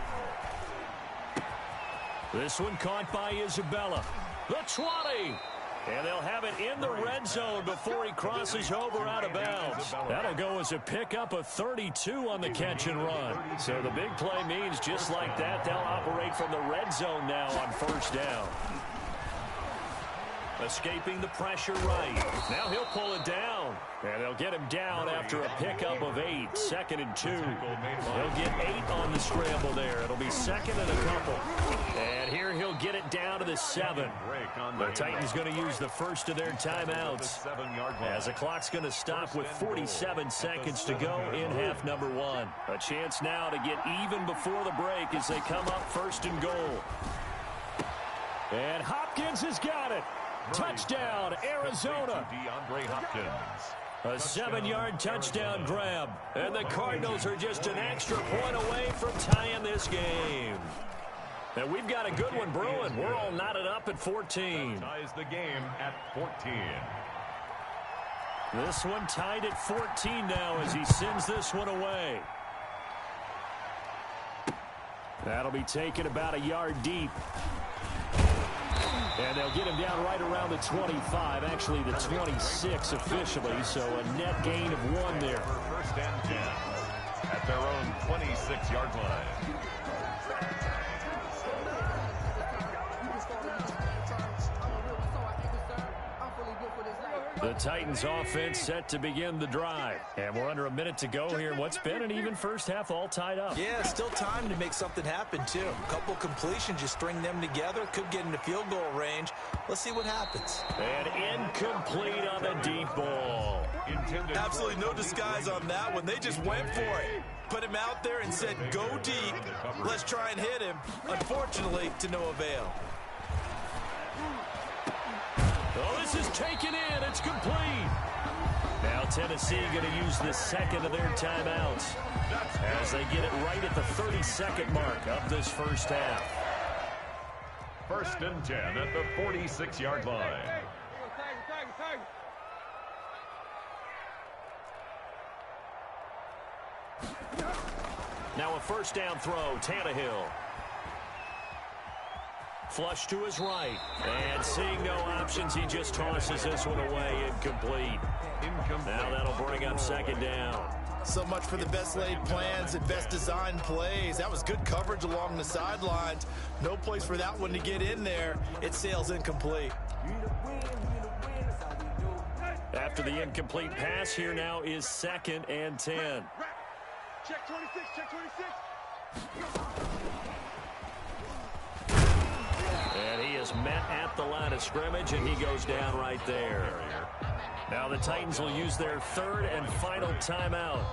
This one caught by Isabella. The 20. And they'll have it in the red zone before he crosses over out of bounds. That'll go as a pickup of 32 on the catch and run. So the big play means just like that, they'll operate from the red zone now on 1st down. Escaping the pressure right. Now he'll pull it down. And they'll get him down after a pickup of 8. 2nd and 2. He'll get 8 on the scramble there. It'll be 2nd and a couple. And here he'll get it down to the 7. The Titans going to use the first of their timeouts, as the clock's going to stop with 47 seconds to go in half number 1. A chance now to get even before the break as they come up 1st and goal. And Hopkins has got it. Touchdown, Arizona. DeAndre Hopkins. A 7-yard touchdown grab. And the Cardinals are just an extra point away from tying this game. And we've got a good one brewing. We're all knotted up at 14. Ties the game at 14. This one tied at 14 now as he sends this one away. That'll be taken about a yard deep. And they'll get him down right around the 25, actually the 26 officially, so a net gain of 1 there. 1st and 10 at their own 26-yard line. The Titans offense set to begin the drive. And we're under a minute to go here in what's been an even first half, all tied up. Yeah, still time to make something happen, too. A couple completions, just string them together. Could get into field goal range. Let's see what happens. And incomplete on the deep ball. Absolutely no disguise on that one. They just went for it. Put him out there and said, go deep. Let's try and hit him. Unfortunately, to no avail. Oh, this is taken in. It's complete. Now Tennessee going to use the 2nd of their timeouts as they get it right at the 32nd mark of this first half. 1st and 10 at the 46-yard line. Now a 1st down throw, Tannehill. Flush to his right. And seeing no options, he just tosses this one away, incomplete. Now that'll bring up 2nd down. So much for the best laid plans and best designed plays. That was good coverage along the sidelines. No place for that one to get in there. It sails incomplete. After the incomplete pass, here now is 2nd and 10. Check 26, check 26. And he is met at the line of scrimmage, and he goes down right there. Now the Titans will use their 3rd and final timeout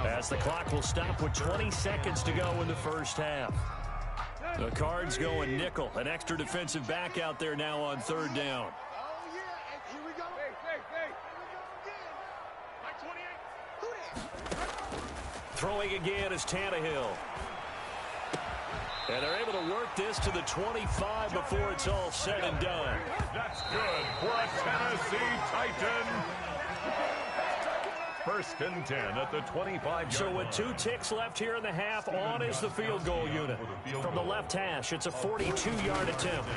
as the clock will stop with 20 seconds to go in the first half. The Cards going nickel, an extra defensive back out there now on 3rd down. Here we go. Hey. Like 28. Throwing again is Tannehill. And they're able to work this to the 25 before it's all said and done. That's good for a Tennessee Titan. First and 10 at the 25-yard So with line. 2 ticks left here in the half, on is the field goal unit. From the left hash, it's a 42-yard attempt.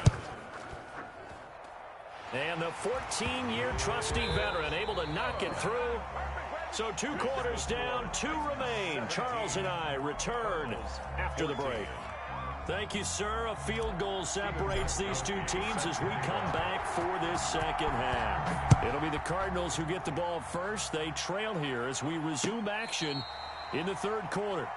And the 14-year trusty veteran able to knock it through. So 2 quarters down, 2 remain. Charles and I return after the break. Thank you, sir. A field goal separates these 2 teams as we come back for this second half. It'll be the Cardinals who get the ball first. They trail here as we resume action in the third quarter.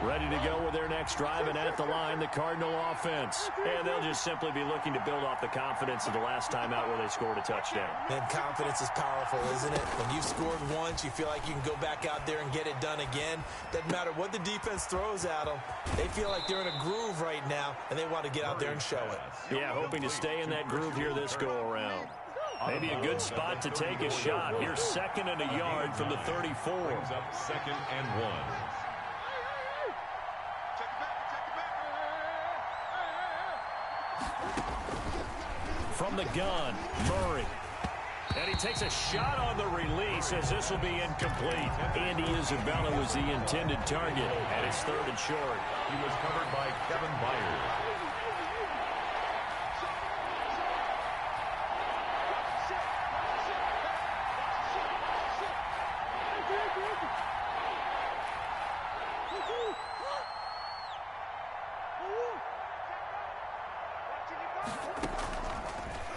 Ready to go with their next drive, and at the line, the Cardinal offense. And they'll just simply be looking to build off the confidence of the last time out where they scored a touchdown. And confidence is powerful, isn't it? When you've scored once, you feel like you can go back out there and get it done again. Doesn't matter what the defense throws at them. They feel like they're in a groove right now, and they want to get out there and show it. Yeah, hoping to stay in that groove here this go-around. Maybe a good spot to take a shot. Here's 2nd and a yard from the 34. Brings up 2nd and 1. From the gun, Murray. And he takes a shot on the release as this will be incomplete. Andy Isabella was the intended target, and it's 3rd and short. He was covered by Kevin Byers.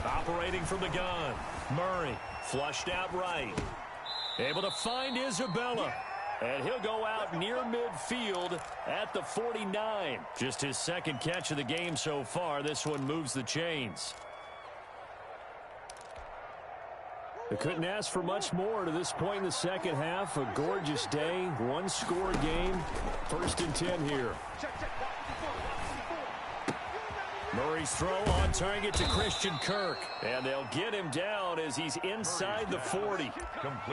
Operating from the gun, Murray flushed out right. Able to find Isabella. And he'll go out near midfield at the 49. Just his 2nd catch of the game so far. This one moves the chains. They couldn't ask for much more to this point in the second half. A gorgeous day, 1-score game. 1st and 10 here. Murray's throw on target to Christian Kirk. And they'll get him down as he's inside the 40.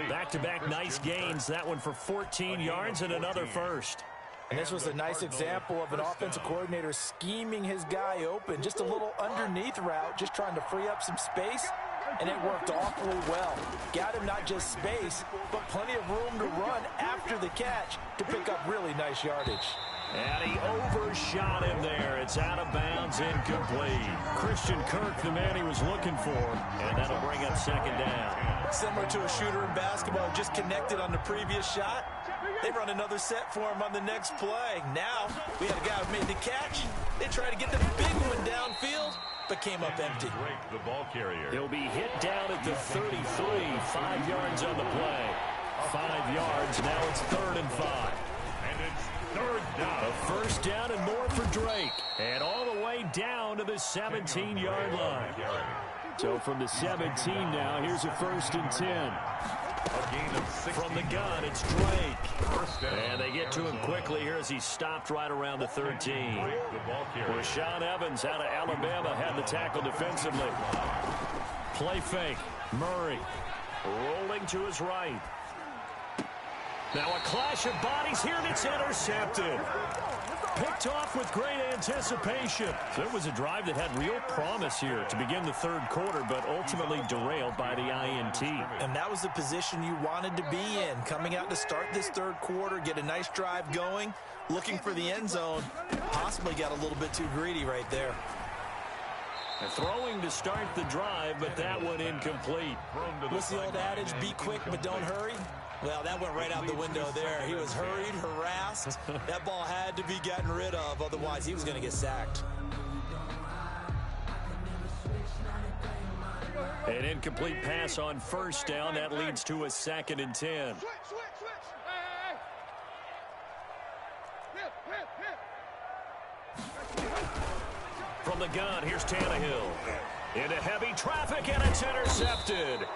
Back-to-back nice gains. That one for 14 yards and another first. And this was a nice example of an offensive coordinator scheming his guy open. Just a little underneath route, just trying to free up some space. And it worked awfully well. Got him not just space, but plenty of room to run after the catch to pick up really nice yardage. And he overshot him there. It's out of bounds, incomplete. Christian Kirk, the man he was looking for, and that'll bring up 2nd down. Similar to a shooter in basketball, just connected on the previous shot. They run another set for him on the next play. Now, we had a guy who made the catch. They tried to get the big one downfield, but came up empty. The ball carrier. He'll be hit down at the 33, 5 yards on the play. 5 yards, now it's 3rd and 5. And it's 3rd down. A 1st down and more for Drake. And all the way down to the 17-yard line. So from the 17 now, here's a 1st and 10. A gain of 16. From the gun, it's Drake. And they get to him quickly here as he stopped right around the 13. The ball carrier. Rashaan Evans out of Alabama had the tackle defensively. Play fake. Murray rolling to his right. Now a clash of bodies here, and it's intercepted. Picked off with great anticipation. So it was a drive that had real promise here to begin the 3rd quarter, but ultimately derailed by the INT. And that was the position you wanted to be in. Coming out to start this 3rd quarter, get a nice drive going, looking for the end zone. Possibly got a little bit too greedy right there. And throwing to start the drive, but that one incomplete. What's the old adage, be quick but don't hurry? Well, that went right out the window there. He was hurried, harassed. That ball had to be gotten rid of, otherwise he was going to get sacked. An incomplete pass on 1st down. That leads to a 2nd and 10. From the gun, here's Tannehill. Into heavy traffic, and it's intercepted.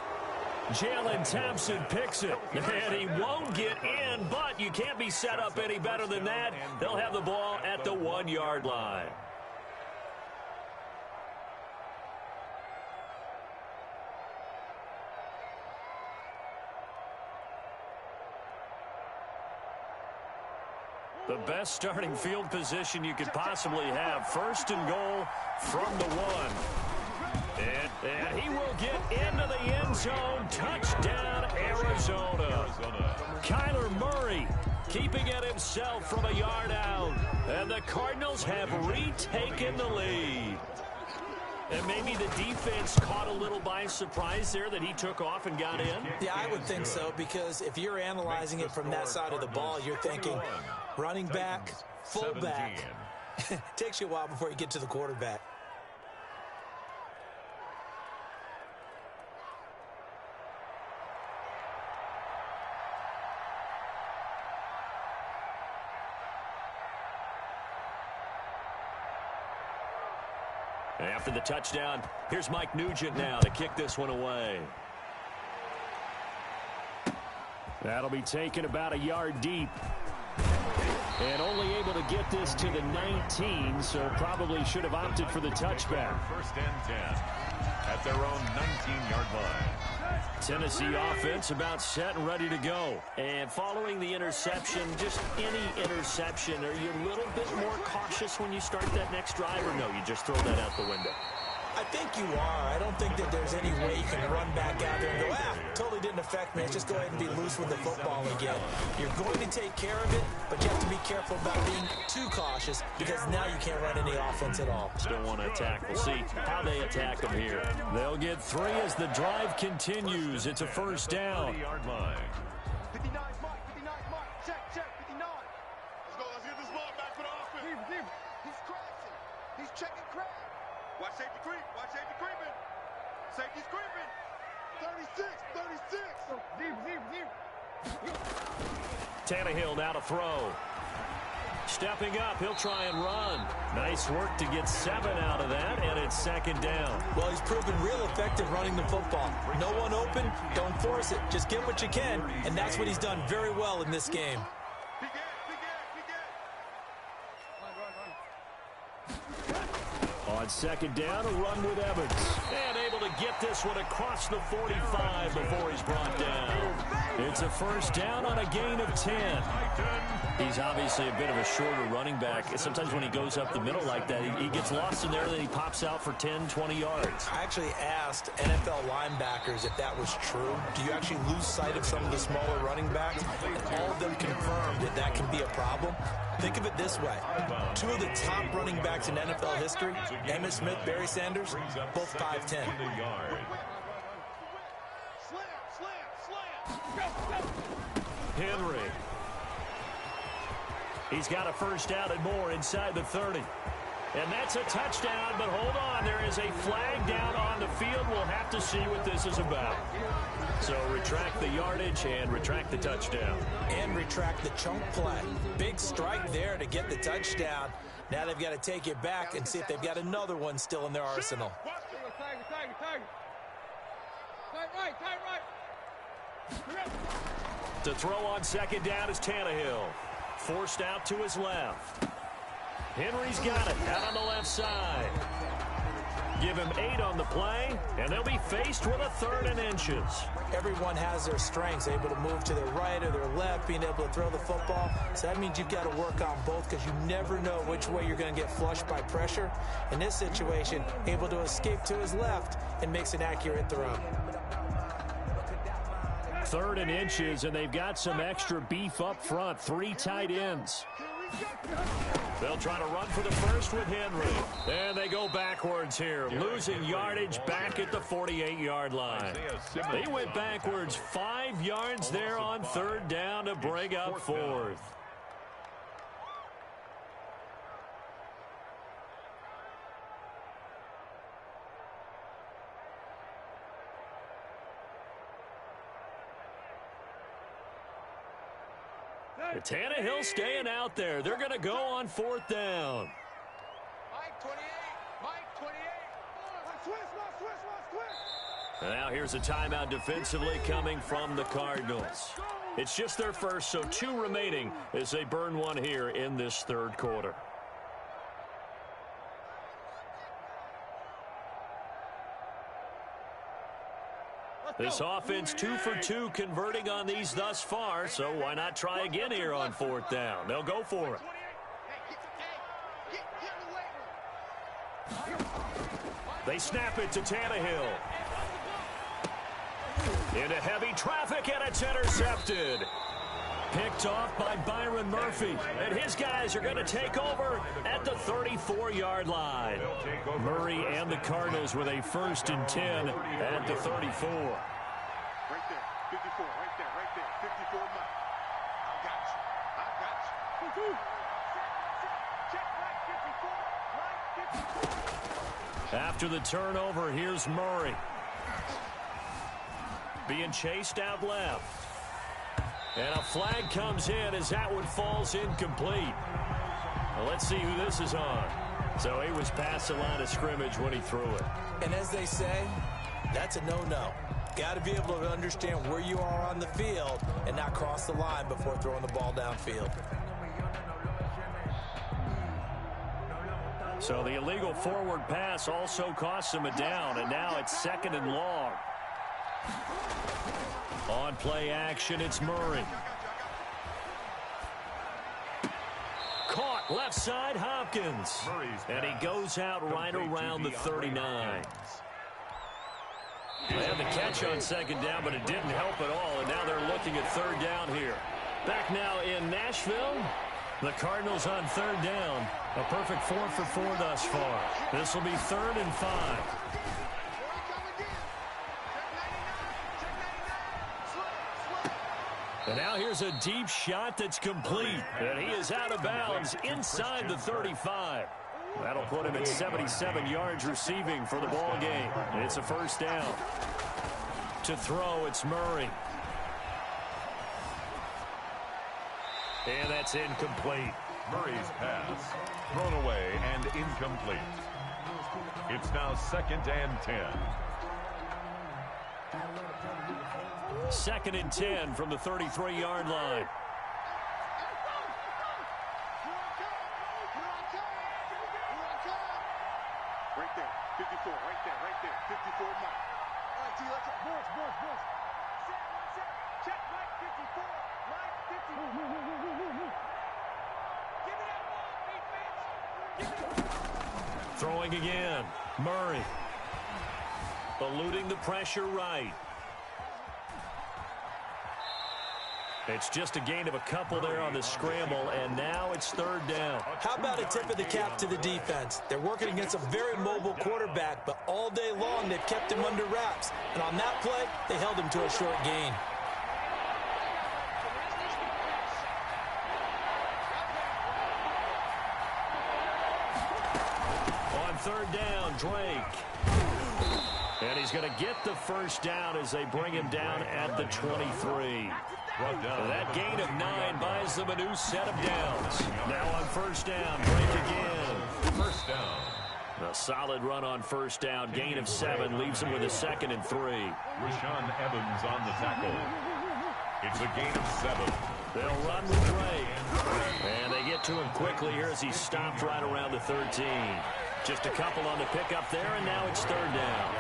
Jalen Thompson picks it, and he won't get in, but you can't be set up any better than that. They'll have the ball at the 1-yard line. The best starting field position you could possibly have. First and goal from the one. And he will get into the end zone. Touchdown, Arizona. Kyler Murray keeping it himself from a yard out. And the Cardinals have retaken the lead. And maybe the defense caught a little by surprise there that he took off and got in? Yeah, I would think so, because if you're analyzing it from that side of the ball, you're thinking running back, fullback. Takes you a while before you get to the quarterback. After the touchdown, here's Mike Nugent now to kick this one away. That'll be taken about a yard deep. And only able to get this to the 19, so probably should have opted for the touchback. First and 10 at their own 19-yard line. Tennessee offense about set and ready to go. And following the interception, just any interception, are you a little bit more cautious when you start that next drive, or no, you just throw that out the window? I think you are. I don't think that there's any way you can run back out there and go, totally didn't affect me. Just go ahead and be loose with the football again. You're going to take care of it, but you have to be careful about being too cautious, because now you can't run any offense at all. Still want to attack. We'll see how they attack them here. They'll get 3 as the drive continues. It's a first down. 30-yard line. 59 Mike, 59 Mike. Check, 59. Let's get this ball back for the offense. He's crashing. He's checking crash. Watch safety creep. Watch safety creeping. Safety's creeping. 36. Tannehill now to throw. Stepping up, he'll try and run. Nice work to get 7 out of that, and it's second down. Well, he's proven real effective running the football. No one open, don't force it. Just get what you can, and that's what he's done very well in this game. On second down, a run with Evans. And able to get this one across the 45 before he's brought down. It's a first down on a gain of 10. He's obviously a bit of a shorter running back. Sometimes when he goes up the middle like that, he gets lost in there, and then he pops out for 10, 20 yards. I actually asked NFL linebackers if that was true. Do you actually lose sight of some of the smaller running backs? And all of them confirmed that that can be a problem. Think of it this way. 2 of the top running backs in NFL history, Emmitt Smith, Barry Sanders, both 5'10". Henry. He's got a first down and more inside the 30. And that's a touchdown, but hold on. There is a flag down on the field. We'll have to see what this is about. So retract the yardage and retract the touchdown. And retract the chunk play. Big strike there to get the touchdown. Now they've got to take it back and see if they've got another one still in their arsenal. To throw on second down is Tannehill. Forced out to his left. Henry's got it out on the left side. Give him 8 on the play, and they'll be faced with a 3rd and inches. Everyone has their strengths, able to move to their right or their left, being able to throw the football. So that means you've got to work on both, because you never know which way you're going to get flushed by pressure. In this situation, able to escape to his left and makes an accurate throw. 3rd and inches, and they've got some extra beef up front. 3 tight ends. They'll try to run for the first with Henry. And they go backwards here, losing yardage back at the 48-yard line. They went backwards 5 yards there on 3rd down to bring up 4th. Tannehill staying out there. They're going to go on 4th down. Mike 28. Mike 28. And now here's a timeout defensively coming from the Cardinals. It's just their first, so 2 remaining as they burn one here in this 3rd quarter. This offense 2 for 2 converting on these thus far, so why not try again here on 4th down? They'll go for it. They snap it to Tannehill. Into heavy traffic, and it's intercepted. Picked off by Byron Murphy. And his guys are going to take over at the 34-yard line. Murray and the Cardinals with a 1st and 10 at the 34. Right there, 54, right there, 54 Mike. I got you. Check right 54, right 54. After the turnover, here's Murray. Being chased out left. And a flag comes in as that one falls incomplete. Well, let's see who this is on. So he was past the line of scrimmage when he threw it. And as they say, that's a no-no. Got to be able to understand where you are on the field and not cross the line before throwing the ball downfield. So the illegal forward pass also costs him a down, and now it's 2nd and long. On play action, it's Murray. Caught left side, Hopkins. And he goes out right around the 39. They had the catch on 2nd down, but it didn't help at all, and now they're looking at 3rd down here. Back now in Nashville, the Cardinals on 3rd down. A perfect 4 for 4 thus far. This will be 3rd and 5. And now here's a deep shot that's complete. And he is out of bounds inside the 35. That'll put him at 77 yards receiving for the ball game. It's a 1st down. To throw, it's Murray. And that's incomplete. Murray's pass thrown away and incomplete. It's now 2nd and 10. 2nd and 10 from the 33-yard line. Right there, 54, right there, 54 Mike. All right, T, let's go. Boys. Check right 54, right 54. Give me that ball, defense. Throwing again. Murray. Eluding the pressure right. It's just a gain of a couple there on the scramble, and now it's 3rd down. How about a tip of the cap to the defense? They're working against a very mobile quarterback, but all day long they've kept him under wraps. And on that play, they held him to a short gain. On 3rd down, Drake. And he's going to get the 1st down as they bring him down at the 23. That gain of 9 buys them a new set of downs. Now on 1st down, Drake again. 1st down. A solid run on 1st down. Gain of 7 leaves him with a 2nd and 3. Rashaan Evans on the tackle. It's a gain of 7. They'll run with Drake. And they get to him quickly here as he stopped right around the 13. Just a couple on the pickup there, and now it's 3rd down.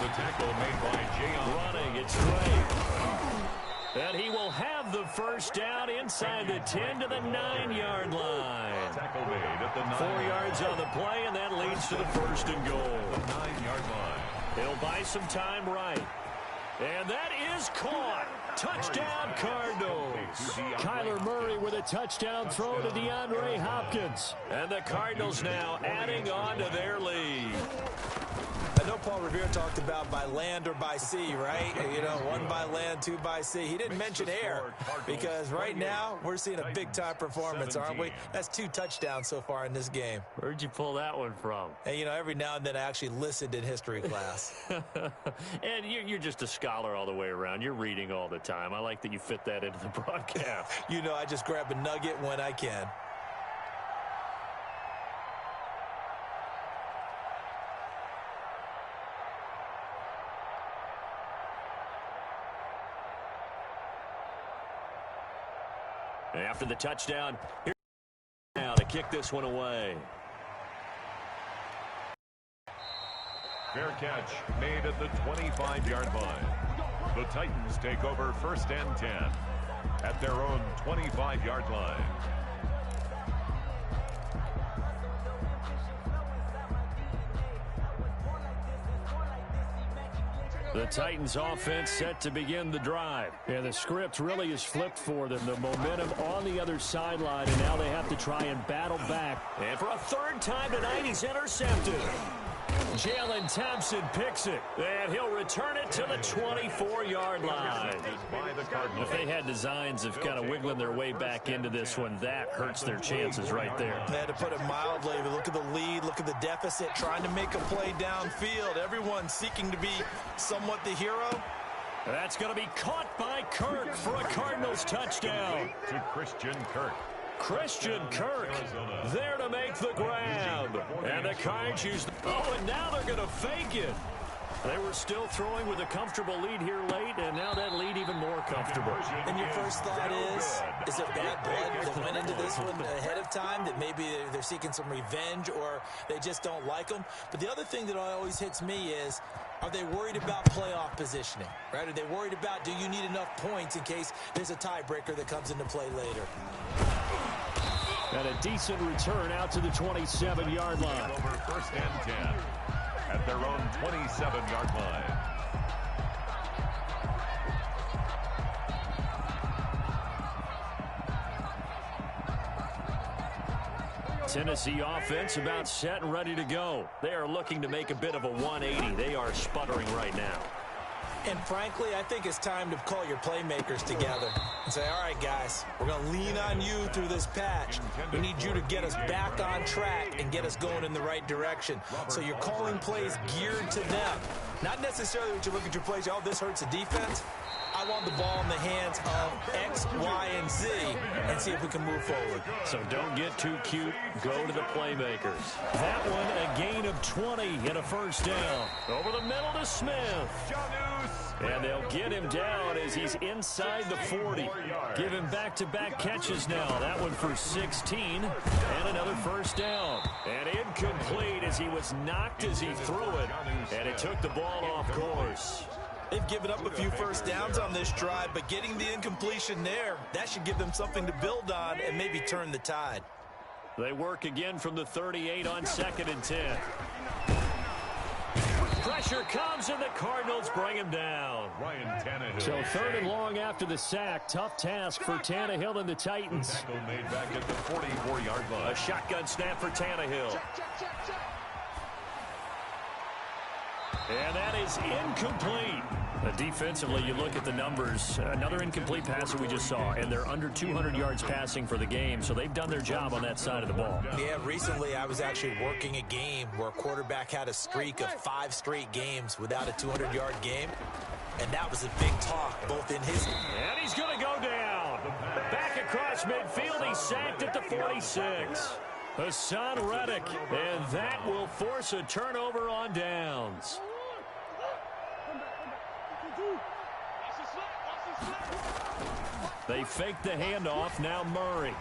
The tackle made by Jayon. Running, it's Drake. And he will have the 1st down inside the 10 to the 9-yard line. Tackle made at the 9. 4 yards on the play, and that leads to the 1st and goal. The 9-yard line. He'll buy some time right. And that is caught. Touchdown, Cardinals. Kyler Murray with a touchdown throw to DeAndre Hopkins. And the Cardinals now adding on to their lead. I know Paul Revere talked about by land or by sea, right? You know, 1 by land, 2 by sea. He didn't mention air because right now we're seeing a big-time performance, aren't we? That's 2 touchdowns so far in this game. Where'd you pull that one from? And, you know, every now and then I actually listened in history class. And you're just a scholar all the way around. You're reading all the time. I like that you fit that into the broadcast. You know, I just grab a nugget when I can. After the touchdown, here now to kick this one away. Fair catch made at the 25-yard line. The Titans take over 1st and 10 at their own 25-yard line. The Titans offense set to begin the drive. And the script really is flipped for them. The momentum on the other sideline, and now they have to try and battle back. And for a 3rd time tonight, he's intercepted. Jalen Thompson picks it, and he'll return it to the 24-yard line. If they had designs of kind of wiggling their way back into this one, that hurts their chances right there. They had to put it mildly, but look at the lead, look at the deficit, trying to make a play downfield. Everyone seeking to be somewhat the hero. That's going to be caught by Kirk for a Cardinals touchdown. To Christian Kirk. Christian Kirk there to make the grab. And the Cards use and now they're going to fake it. They were still throwing with a comfortable lead here late, and now that lead even more comfortable. And your first thought is there bad blood that went into this one ahead of time, that maybe they're seeking some revenge or they just don't like them? But the other thing that always hits me is, are they worried about playoff positioning, right? Are they worried about, do you need enough points in case there's a tiebreaker that comes into play later? And a decent return out to the 27-yard line. Over 1st and 10 at their own 27-yard line. Tennessee offense about set and ready to go. They are looking to make a bit of a 180. They are sputtering right now. And frankly, I think it's time to call your playmakers together and say, all right, guys, we're going to lean on you through this patch. We need you to get us back on track and get us going in the right direction. So you're calling plays geared to them. Not necessarily that you look at your plays, oh, this hurts the defense. I want the ball in the hands of X, Y, and Z and see if we can move forward. So don't get too cute. Go to the playmakers. That one, a gain of 20 and a 1st down. Over the middle to Smith. And they'll get him down as he's inside the 40. Give him back-to-back catches now. That one for 16 and another 1st down. And incomplete as he was knocked as he threw it. And it took the ball off course. They've given up a few 1st downs on this drive, but getting the incompletion there, that should give them something to build on and maybe turn the tide. They work again from the 38 on 2nd and 10. Pressure comes, and the Cardinals bring him down. Ryan Tannehill. So 3rd and long after the sack. Tough task for Tannehill and the Titans. Tackle made back at the 44-yard line. A shotgun snap for Tannehill. And that is incomplete. Defensively, you look at the numbers. Another incomplete pass that we just saw, and they're under 200 yards passing for the game, so they've done their job on that side of the ball. Yeah, recently I was actually working a game where a quarterback had a streak of 5 straight games without a 200-yard game, and that was a big talk, both in his... And he's going to go down. Back across midfield, he's sacked at the 46. Hassan Reddick, and that will force a turnover on downs. They fake the handoff. Now Murray.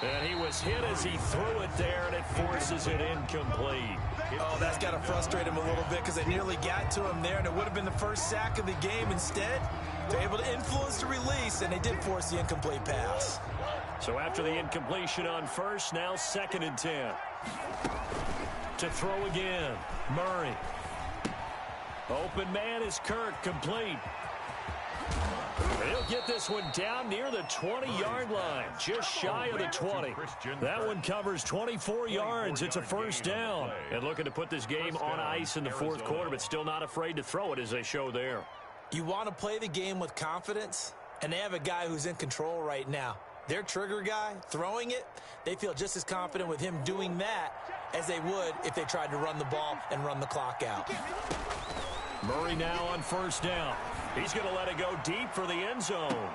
And he was hit as he threw it there, and it forces it incomplete. Oh, that's got to frustrate him a little bit because they nearly got to him there, and it would have been the first sack of the game. Instead, they're able to influence the release, and they did force the incomplete pass. So after the incompletion on 1st, now 2nd and 10. To throw again, Murray. Open man is Kirk, complete. He'll get this one down near the 20-yard line, just shy of the 20. That one covers 24 yards. It's a 1st down. And looking to put this game on ice in the 4th quarter, but still not afraid to throw it as they show there. You want to play the game with confidence, and they have a guy who's in control right now. Their trigger guy, throwing it, they feel just as confident with him doing that as they would if they tried to run the ball and run the clock out. Murray now on 1st down. He's going to let it go deep for the end zone.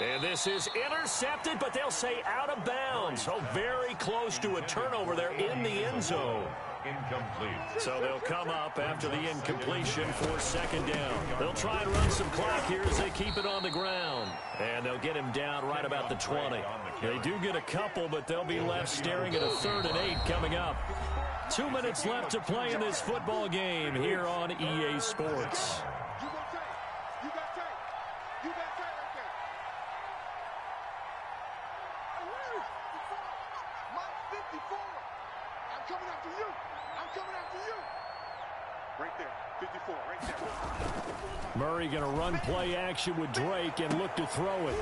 And this is intercepted, but they'll say out of bounds. So very close to a turnover there in the end zone. Incomplete. So they'll come up after the incompletion for 2nd down. They'll try and run some clock here as they keep it on the ground. And they'll get him down right about the 20. They do get a couple, but they'll be left staring at a 3rd and 8 coming up. 2 minutes left to play in this football game here on EA Sports. You got tape. You got tape. You got tape right there. Mike 54. I'm coming after you. I'm coming after you. Right there. 54. Right there. Murray going to run play action with Drake and look to throw it.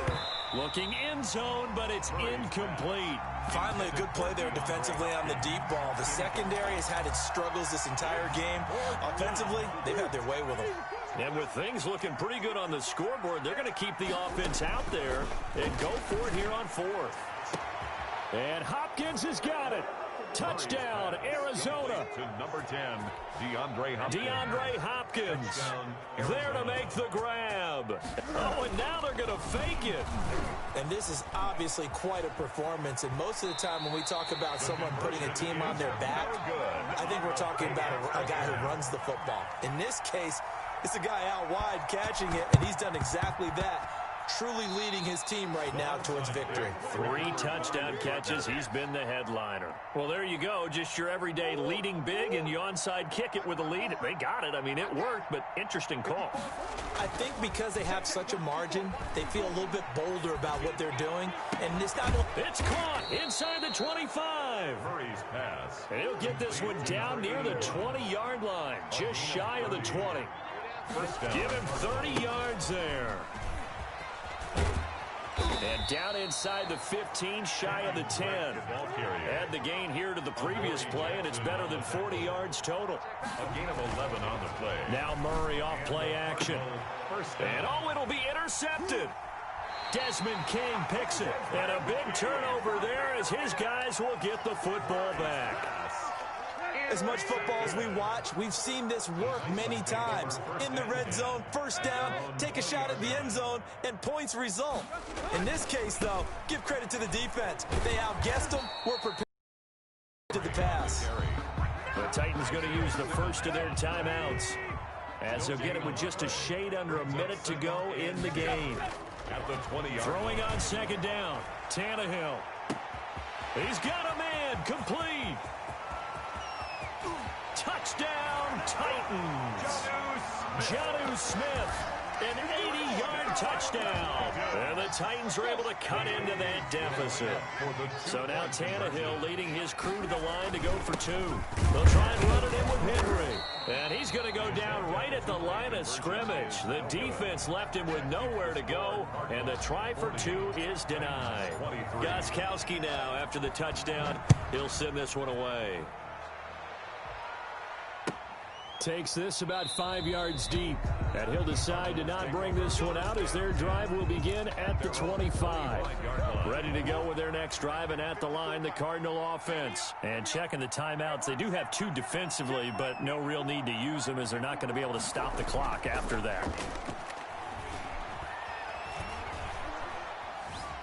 Looking end zone, but it's incomplete. Finally, a good play there defensively on the deep ball. The secondary has had its struggles this entire game. Offensively, they've had their way with them. And with things looking pretty good on the scoreboard, they're going to keep the offense out there and go for it here on 4th. And Hopkins has got it. Touchdown, Arizona. To number 10, DeAndre Hopkins. DeAndre Hopkins there to make the grab. Oh, and now they're going to fake it. And this is obviously quite a performance. And most of the time when we talk about someone putting a team on their back, I think we're talking about a guy who runs the football. In this case, it's a guy out wide catching it, and he's done exactly that. Truly leading his team right now towards victory. 3 touchdown catches. He's been the headliner. Well, there you go. Just your everyday leading big, and you onside kick it with a lead. They got it. I mean, it worked, but interesting call. I think because they have such a margin, they feel a little bit bolder about what they're doing. And it's not... It's caught inside the 25. Murray's pass. And he'll get this one down near the 20-yard line, just shy of the 20. Give him 30 yards there. And down inside the 15, shy of the 10. Add the gain here to the previous play, and it's better than 40 yards total. A gain of 11 on the play. Now Murray off play action. And oh, it'll be intercepted. Desmond King picks it. And a big turnover there as his guys will get the football back. As much football as we watch, we've seen this work many times. In the red zone, first down, take a shot at the end zone, and points result. In this case, though, give credit to the defense. They outguessed them, were prepared to the pass. The Titans going to use the first of their timeouts, as they'll get it with just a shade under a minute to go in the game. At the 20-yard Throwing on second down, Tannehill. He's got a man, complete. Touchdown, Titans. Jonnu Smith, an 80-yard touchdown. And the Titans are able to cut into that deficit. So now Tannehill leading his crew to the line to go for 2. They'll try and run it in with Henry. And he's going to go down right at the line of scrimmage. The defense left him with nowhere to go, and the try for 2 is denied. Gostkowski now, after the touchdown, he'll send this one away. Takes this about 5 yards deep, and he'll decide to not bring this one out as their drive will begin at the 25. Ready to go with their next drive, and at the line, the Cardinal offense. And checking the timeouts, they do have 2 defensively, but no real need to use them as they're not going to be able to stop the clock after that.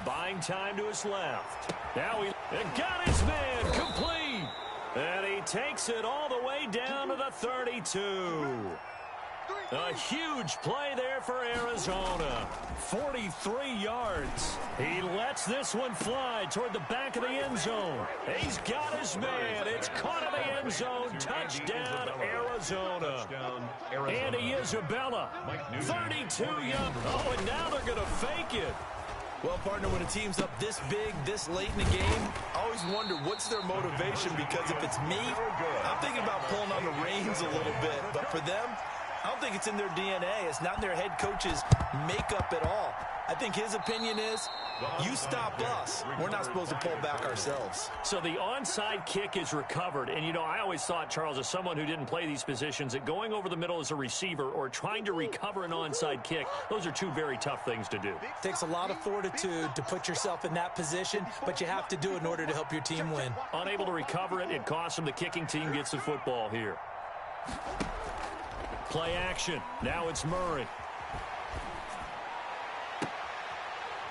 Buying time to his left. Now he got his man complete. And he takes it all the way down to the 32. A huge play there for Arizona. 43 yards. He lets this one fly toward the back of the end zone. He's got his man. It's caught in the end zone. Touchdown, Arizona. Andy Isabella. 32 yards. Oh, and now they're going to fake it. Well, partner, when a team's up this big, this late in the game, I always wonder what's their motivation, because if it's me, I'm thinking about pulling on the reins a little bit. But for them, I don't think it's in their DNA. It's not in their head coach's makeup at all. I think his opinion is, you stop us. We're not supposed to pull back ourselves. So the onside kick is recovered. And, you know, I always thought, Charles, as someone who didn't play these positions, that going over the middle as a receiver or trying to recover an onside kick, those are 2 very tough things to do. It takes a lot of fortitude to put yourself in that position, but you have to do it in order to help your team win. Unable to recover it, it costs them. The kicking team gets the football here. Play action. Now it's Murray.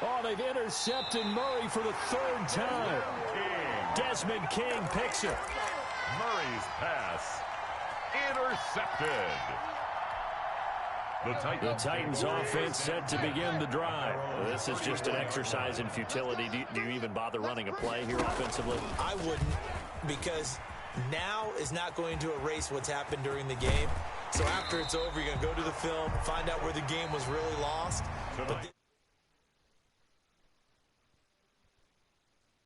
Oh, they've intercepted Murray for the 3rd time. Desmond King picks it. Murray's pass intercepted. The Titans offense set to begin the drive. This is just an exercise in futility. Do you even bother running a play here offensively? I wouldn't, because now is not going to erase what's happened during the game. So after it's over, you're going to go to the film, find out where the game was really lost. But